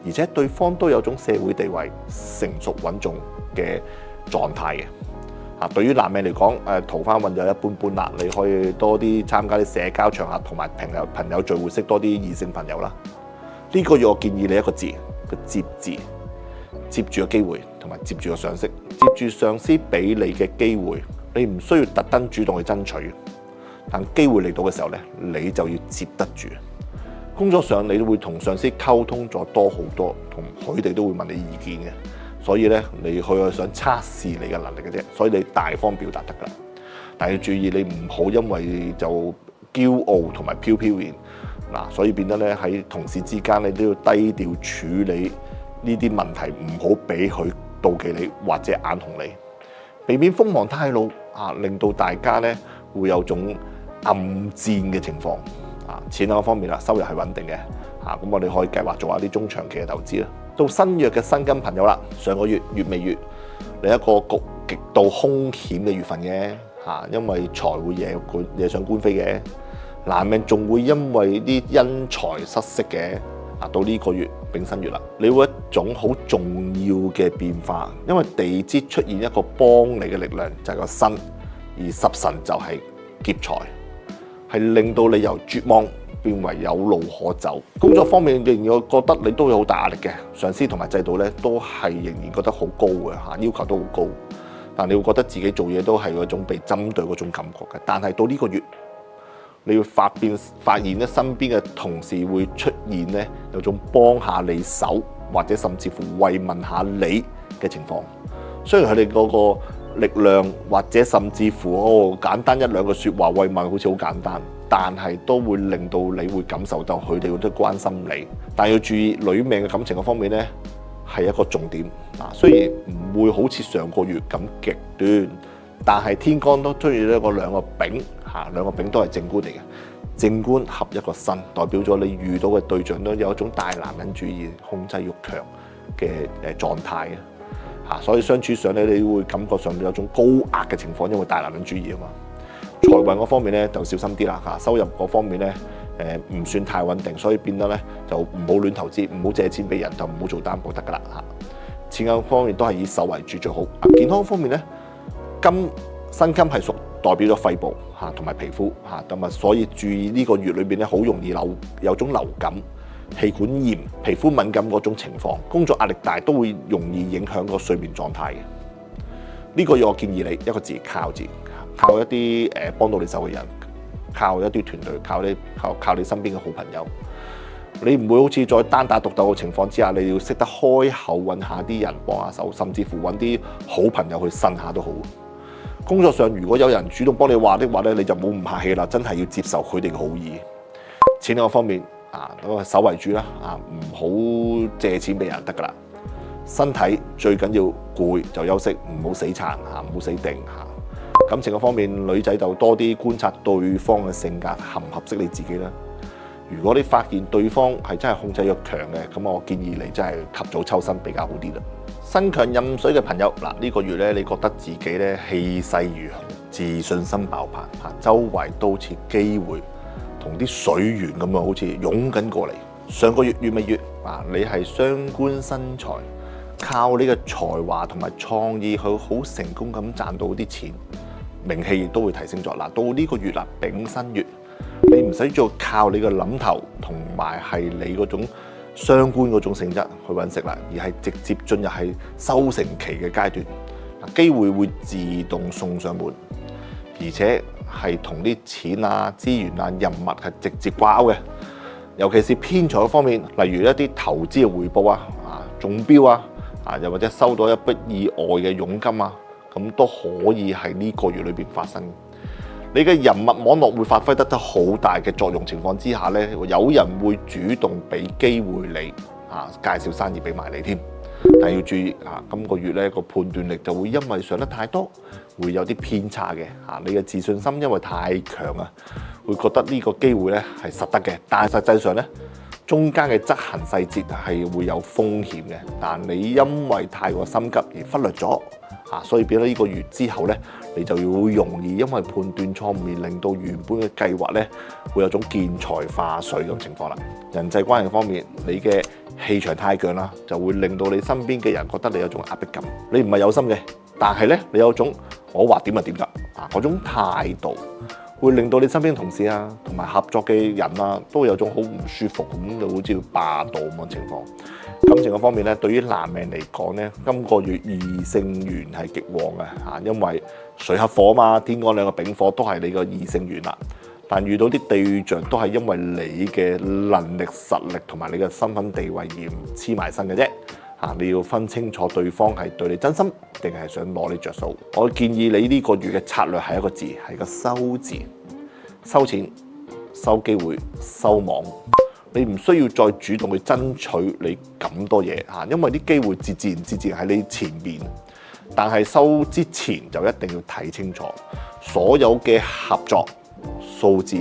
而且對方都有種社會地位成熟穩重嘅狀態嘅。對於男命嚟講，桃花運就一般般啦，你可以多啲參加啲社交場合同埋朋友聚會，識多啲異性朋友啦。呢個月我建議你一個字，個接字。接住個機會，同埋接住個賞識，接住上司俾你嘅機會，你唔需要特登主動去爭取，但機會嚟到嘅時候咧，你就要接得住。工作上你會同上司溝通咗多好多，同佢哋都會問你意見嘅，所以咧你去想測試你嘅能力嘅啫，所以你大方表達得噶啦。但係要注意，你唔好因為就驕傲同埋飄飄然所以變得咧喺同事之間你都要低調處理。呢啲問題唔好俾佢妒忌你或者眼紅你，避免鋒芒太露令到大家咧會有種暗戰嘅情況錢嗰方面啦，收入係穩定嘅咁我哋可以計劃做下啲中長期嘅投資啦。到新月嘅辛金朋友啦，上個月月尾月，你一個極度兇險嘅月份嘅因為財會惹上官非嘅，男命仲會因為啲因財失色嘅。到呢個月丙申月啦，你會一種好重要嘅變化，因為地支出現一個幫你嘅力量就係個申，而十神就係劫財，係令到你由絕望變為有路可走。工作方面仍然覺得你都有好大壓力嘅，上司同埋制度咧都係仍然覺得好高嘅要求都好高，但你會覺得自己做嘢都係嗰種被針對嗰種感覺嘅。但係到呢個月，你會發現咧，身邊嘅同事會出現咧，有種幫下你手，或者甚至乎慰問下你嘅情況。雖然佢哋嗰個力量，或者甚至乎簡單一兩個説話慰問，好似好簡單，但係都會令到你會感受到佢哋都關心你。但要注意，女命嘅感情嘅方面咧，係一個重點。雖然唔會好似上個月咁極端，但係天干都出現咗兩個丙。兩個丙都係正官嚟嘅，正官合一個申，代表咗你遇到嘅對象都有一種大男人主義、控制欲強嘅狀態所以相處上咧，你會感覺上有一種高壓嘅情況，因為大男人主義啊嘛。財運嗰方面咧就小心啲啦收入嗰方面咧唔算太穩定，所以變得咧就唔好亂投資，唔好借錢俾人，就唔好做擔保得噶啦錢銀方面都係以守為主最好。健康方面咧，辛金係屬代表咗肺部同埋皮膚咁所以注意呢個月裏邊咧好容易有種流感、氣管炎、皮膚敏感嗰種情況。工作壓力大都會容易影響個睡眠狀態嘅。呢個月我建議你一個字，靠字，靠一啲幫到你手嘅人，靠一啲團隊，靠你身邊嘅好朋友。你唔會好似在單打獨鬥嘅情況之下，你要識得開口揾下啲人幫下手，甚至乎揾啲好朋友去呻下都好。工作上如果有人主動幫你話的話咧，你就冇咁客氣啦，真係要接受佢哋嘅好意。錢嗰方面守為主啦，唔好借錢俾人得噶啦。身體最緊要攰就休息，唔好死撐唔好死定。感情嘅方面，女仔就多啲觀察對方嘅性格合唔合適你自己啦。如果你發現對方係真係控制欲強嘅，咁我建議你真係及早抽身比較好啲啦。身強任水嘅朋友，呢個月咧，你覺得自己咧氣勢如虹，自信心爆棚，周圍都好似機會同啲水源咁樣，好似湧緊過嚟。上個月月尾月，你係雙官生財，靠你嘅才華同埋創意去好成功咁賺到啲錢，名氣亦都會提升咗。到呢個月丙申月，你唔使再靠你嘅諗頭同埋係你嗰種雙官嗰種性質去揾食啦，而係直接進入係收成期嘅階段，機會會自動送上門，而且係同啲錢資源人物係直接掛鈎嘅。尤其是偏財方面，例如一啲投資嘅回報中標又或者收到一筆意外嘅佣金咁都可以喺呢個月裏邊發生。你嘅人脈網絡會發揮得好大嘅作用情況之下咧，有人會主動俾機會你介紹生意俾埋你添。但係要注意今個月咧個判斷力就會因為上得太多，會有啲偏差嘅。你嘅自信心因為太強會覺得呢個機會咧係實得嘅，但係實際上咧中間嘅執行細節係會有風險嘅。但你因為太過心急而忽略咗所以變咗呢個月之後咧，你就要容易因為判斷錯誤而令到原本嘅計劃咧會有種見財化水咁情況啦。人際關係方面，你嘅氣場太強啦，就會令到你身邊嘅人覺得你有種壓迫感。你唔係有心嘅，但係咧你有種我話點就點㗎嗰種態度，會令到你身邊嘅同事同埋合作嘅人都有種好唔舒服咁，就好似霸道咁嘅情況。感情嘅方面咧，對於男命嚟講咧，今個月異性緣係極旺嘅因為水克火天干兩個丙火都係你個異性緣啦。但遇到啲對象都係因為你嘅能力、實力同埋你嘅身份地位而黐埋身嘅啫。你要分清楚對方係對你真心定係想攞你着數。我建議你呢個月嘅策略係一個字，係個收字，收錢、收機會、收網。你唔需要再主動去爭取你咁多嘢因為啲機會自然喺你前面。但係收之前就一定要睇清楚所有嘅合作數字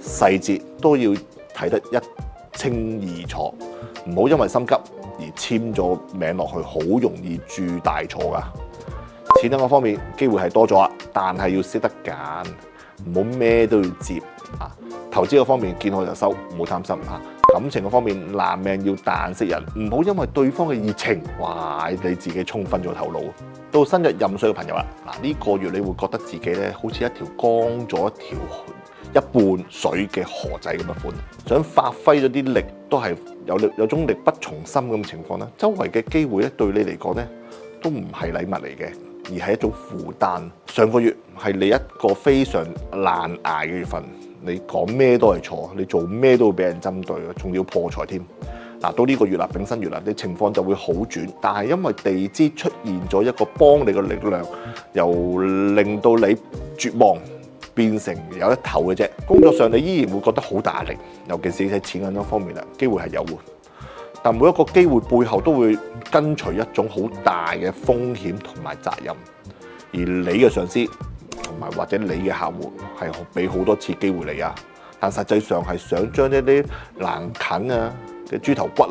細節都要睇得一清二楚，唔好因為心急而簽咗名落去，好容易鑄大錯噶。錢嗰方面機會係多咗但係要識得揀，唔好咩都要接投資嗰方面見好就收，唔好貪心感情嗰方面，男命要彈識人，唔好因為對方嘅熱情，你自己沖昏咗頭腦。到新日任水嘅朋友呢個月你會覺得自己咧好似一條乾咗一半水嘅河仔咁嘅款，想發揮咗啲力都係有種力不從心咁嘅情況啦。周圍嘅機會咧對你嚟講咧都唔係禮物嚟嘅，而係一種負擔。上個月係你一個非常難捱嘅月份。你講咩都係錯，你做咩都會俾人針對，仲要破財添。到呢個月丙申月你情況就會好轉，但係因為地支出現咗一個幫你嘅力量，由令到你絕望變成有一頭嘅啫。工作上你依然會覺得好大壓力，尤其是喺錢銀嗰方面機會係有嘅。但每一個機會背後都會跟隨一種好大嘅風險同埋責任，而你嘅上司同埋或者你嘅客戶係俾好多次機會你但實際上係想將一啲難啃嘅豬頭骨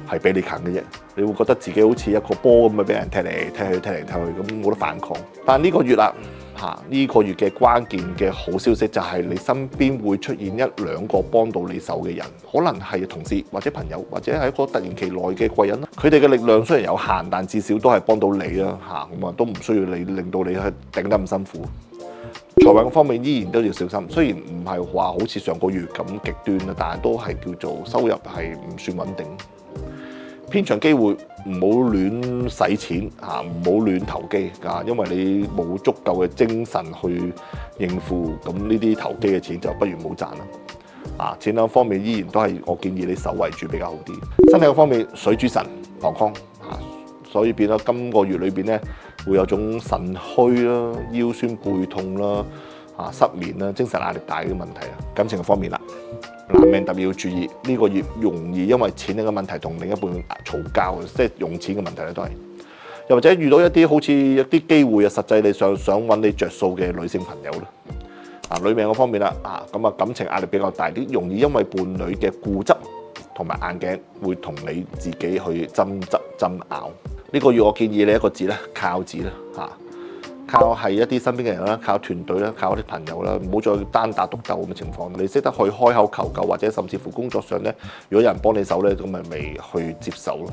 係俾你啃嘅啫。你會覺得自己好似一個波咁俾人踢嚟踢去，咁冇得反抗。但呢個月呢個月嘅關鍵嘅好消息就係你身邊會出現一兩個幫到你手嘅人，可能係同事或者朋友，或者係一個突然其來嘅貴人。佢哋嘅力量雖然有限，但至少都係幫到你咁都唔需要你令到你去頂得咁辛苦。財運方面依然都要小心，雖然唔係話好似上個月咁極端但係都係叫做收入係唔算穩定。偏財機會唔好亂使錢嚇，唔好亂投機啊，因為你冇足夠嘅精神去應付，咁呢啲投機嘅錢就不如冇賺啦。啊，錢銀方面依然都係我建議你守為主比較好啲。身體方面，水主神膀胱啊，所以變咗今個月裏邊咧會有種腎虛啦、腰酸背痛啦、失眠啦、精神壓力大嘅問題啊。感情方面啦，男命特別要注意，呢個月容易因為錢嘅問題同另一半嘈交，即係用錢嘅問題咧都係。又或者遇到一啲好似一啲機會啊，實際你想揾你着數嘅女性朋友啦。女命嗰方面啦，咁感情壓力比較大啲，容易因為伴侶嘅固執同埋硬頸，會同你自己去爭執爭拗。呢個月我建議你一個字咧，靠字啦，靠係一啲身邊嘅人啦，靠團隊啦，靠啲朋友啦，唔好再單打獨鬥咁嘅情況。你識得去開口求救，或者甚至乎工作上咧，如果有人幫你手咧，咁咪去接受咯。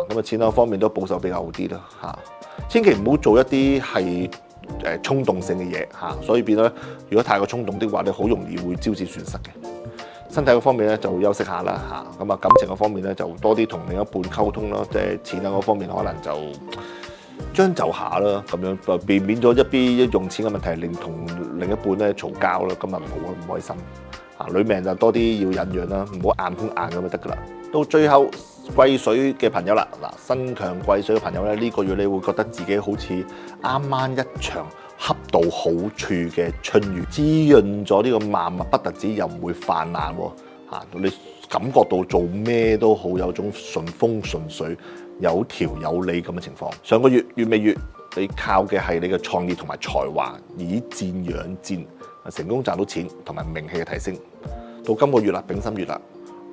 咁錢嗰方面都保守比較好啲啦，千祈唔好做一啲係衝動性嘅嘢，所以變咗如果太過衝動的話，你好容易會招致損失嘅。身體嗰方面咧就休息下啦，咁感情嗰方面咧就多啲同另一半溝通啦，即係錢嗰方面可能就將就下啦，咁樣就避免咗一啲用錢嘅問題，令同另一半咧嘈交啦，咁啊唔開心。女命就多啲要忍讓啦，唔好硬碰硬咁就得噶啦。到最後癸水嘅朋友啦，身強癸水嘅朋友咧，呢個月你會覺得自己好似啱啱一場恰到好處嘅春雨，滋潤咗呢個萬物，不特止又唔會泛濫喎。你感覺到做咩都好有種順風順水、有條有理咁嘅情況。上個月月尾月，你靠嘅係你嘅創意同埋才華，以戰養戰，成功賺到錢同埋名氣嘅提升。到今個月啦，丙申月啦，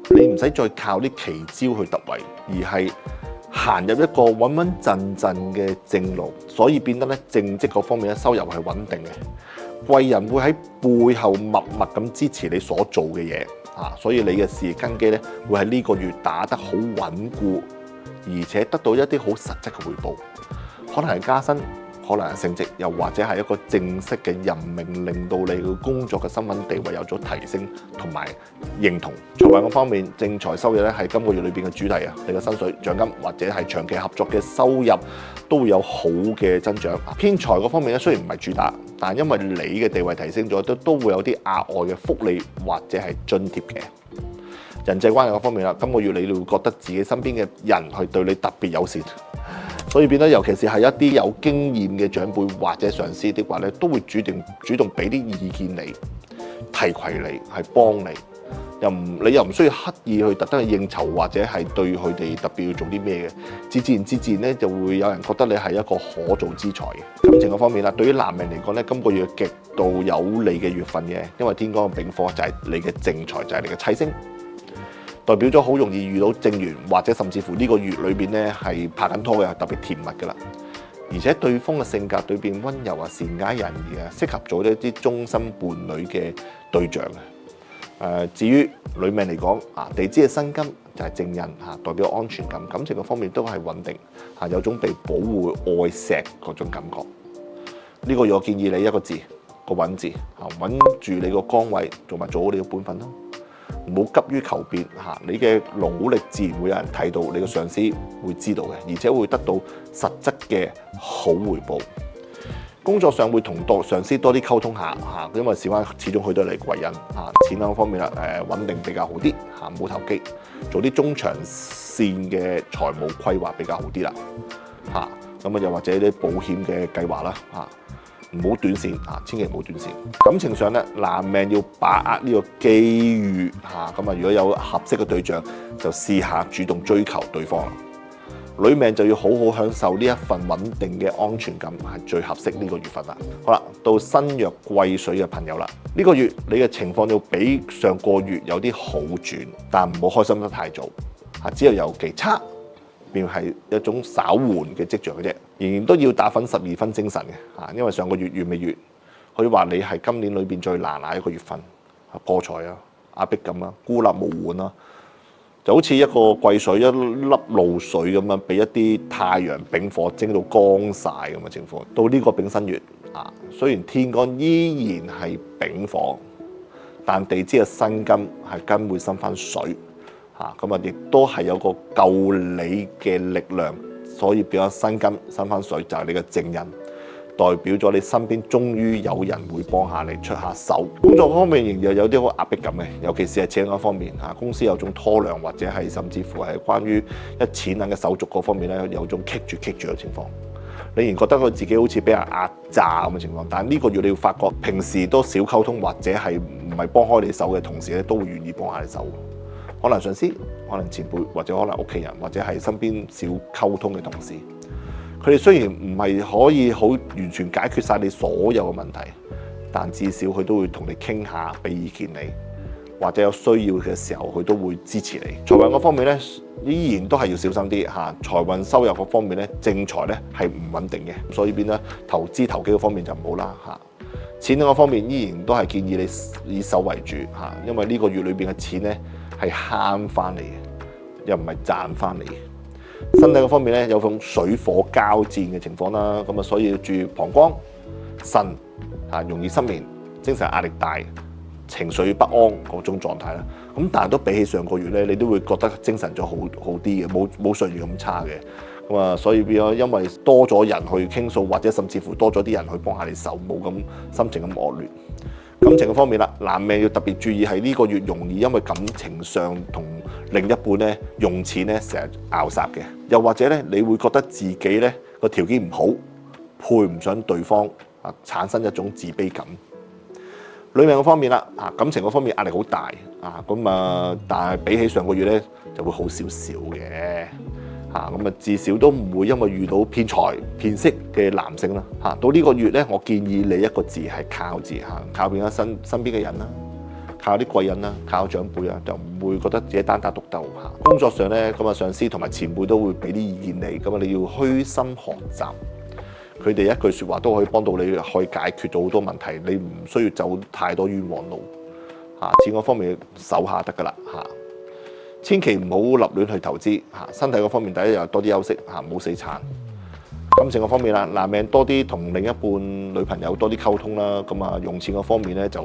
你唔使再靠啲奇招去突圍，而係行入一個穩穩陣陣嘅正路，所以變得咧正職嗰方面咧收入係穩定嘅，貴人會喺背後默默咁支持你所做嘅嘢，所以你嘅事業根基咧會喺呢個月打得好穩固，而且得到一啲好實質嘅回報，可能係加薪，可能係升職，又或者係一個正式嘅任命，令到你嘅工作嘅身份地位有咗提升同埋認同。財運嗰方面，正財收入咧係今個月裏邊嘅主題啊！你嘅薪水、獎金或者係長期合作嘅收入都會有好嘅增長。偏財嗰方面咧，雖然唔係主打，但因為你嘅地位提升咗，都會有啲額外嘅福利或者係津貼嘅。人際關係嗰方面啦，今個月你會覺得自己身邊嘅人係對你特別友善。所以變得，尤其是係一啲有經驗嘅長輩或者上司的話咧，都會主動俾啲意見你，提攜你，係幫你，你又唔需要刻意去特登去應酬，或者係對佢哋特別要做啲咩嘅，自然咧就會有人覺得你係一個可造之才嘅。感情嗰方面啦，對於男人嚟講咧，今個月極度有利嘅月份嘅，因為天干嘅丙火就係你嘅正財，就係你嘅妻星。代表咗好容易遇到正緣，或者甚至乎呢個月裏邊咧係拍緊拖嘅，特別甜蜜嘅啦。而且對方嘅性格裏邊溫柔啊、善解人意啊，適合做一啲終身伴侶嘅對象嘅。至於女命嚟講，地支嘅辛金就係正印代表安全感，感情嘅方面都係穩定有種被保護、愛錫嗰種感覺。呢個月我建議你一個字，個穩字穩住你個崗位，做好你嘅本分咯。唔好急於求變你嘅努力自然會有人睇到，你嘅上司會知道嘅，而且會得到實質嘅好回報。工作上會同上司多啲溝通下因為事關始終去到你貴人錢嗰方面啦，穩定比較好啲唔好投機，做啲中長線嘅財務規劃比較好啲啦咁又或者啲保險嘅計劃啦唔好短線千祈唔好短線。感情上咧，男命要把握呢個機遇如果有合適嘅對象，就試下主動追求對方啦。女命就要好好享受呢一份穩定嘅安全感，係最合適呢個月份啦。好啦，到身弱癸水嘅朋友啦，呢個月你嘅情況要比上個月有啲好轉，但唔好開心得太早只有尤其差，便係一種稍緩嘅跡象嘅啫，仍然都要打返12分精神嘅因為上個月月尾月，可以話你係今年裏邊最難捱一個月份破財壓迫感孤立無援就好似一個癸水一粒露水咁樣，俾一啲太陽丙火蒸到乾晒咁嘅情況。到呢個丙申月雖然天干依然係丙火，但地支嘅辛金係根會生翻水嚇，咁啊亦都係有個救你嘅力量，所以變咗辛金辛翻水就係你嘅正印，代表咗你身邊終於有人會幫下你出下手。工作方面仍然有啲好壓迫感嘅，尤其是係錢嗰方面嚇，公司有種拖糧或者係甚至乎係關於一錢銀嘅手續嗰方面咧，有種棘住嘅情況。你仍然覺得佢自己好似俾人壓榨咁嘅情況，但係呢個月你要發覺，平時都少溝通或者係唔係幫開你手嘅同事咧，都會願意幫下你手。可能上司、可能前輩或者可能屋企人或者係身邊少溝通嘅同事，佢哋雖然唔係可以好完全解決晒你所有嘅問題，但至少佢都會同你傾下，俾意見你，或者有需要嘅時候佢都會支持你。財運嗰方面咧，依然都係要小心啲嚇。財運收入嗰方面咧，正財咧係唔穩定嘅，所以變咗投資投機嗰方面就唔好啦嚇。錢嗰方面依然都係建議你以守為主嚇，因為呢個月裏邊嘅錢咧係慳翻嚟嘅，又唔係賺翻嚟嘅。身體嗰方面咧有種水火交戰嘅情況啦，咁啊所以要注意膀胱、腎嚇，容易失眠、精神壓力大、情緒不安嗰種狀態啦。咁但係都比起上個月咧，你都會覺得精神咗好啲嘅，冇上月咁差嘅。咁啊，所以變咗因為多咗人去傾訴，或者甚至乎多咗啲人去幫下你手，冇咁心情咁惡劣。感情嘅方面啦，男命要特別注意係呢個月容易因為感情上同另一半咧用錢咧成日拗霎嘅，又或者咧你會覺得自己咧個條件唔好，配唔上對方啊，產生一種自卑感。女命嗰方面啦，感情嗰方面壓力好大啊，咁啊，但係比起上個月咧就會好少少嘅。咁啊，至少都唔會因為遇到騙財騙色嘅男性啦。到呢個月咧，我建議你一個字係靠字嚇，靠邊一身邊嘅人啦，靠啲貴人啦，靠長輩啊，就唔會覺得自己單打獨鬥嚇。工作上咧，咁啊上司同埋前輩都會俾啲意見你，咁啊你要虛心學習，佢哋一句説話都可以幫到你，可以解決到好多問題，你唔需要走太多冤枉路嚇。錢嗰方面守下得㗎啦嚇。千祈唔好立亂去投資嚇，身體嗰方面第一又多啲休息嚇，唔好死撐。感情嗰方面啦，男命多啲同另一半女朋友多啲溝通啦，咁啊用錢嗰方面咧就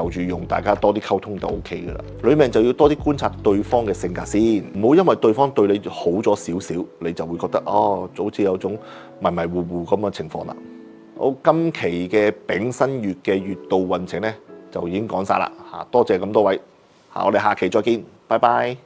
住用，大家多啲溝通就 OK 噶啦。女命就要多啲觀察對方嘅性格先，唔好因為對方對你好咗少少，你就會覺得哦，好似有種迷迷糊糊咁嘅情況啦。好，今期嘅丙申月嘅月度運程咧就已經講晒啦嚇，多謝咁多位。我哋下期再見，拜拜。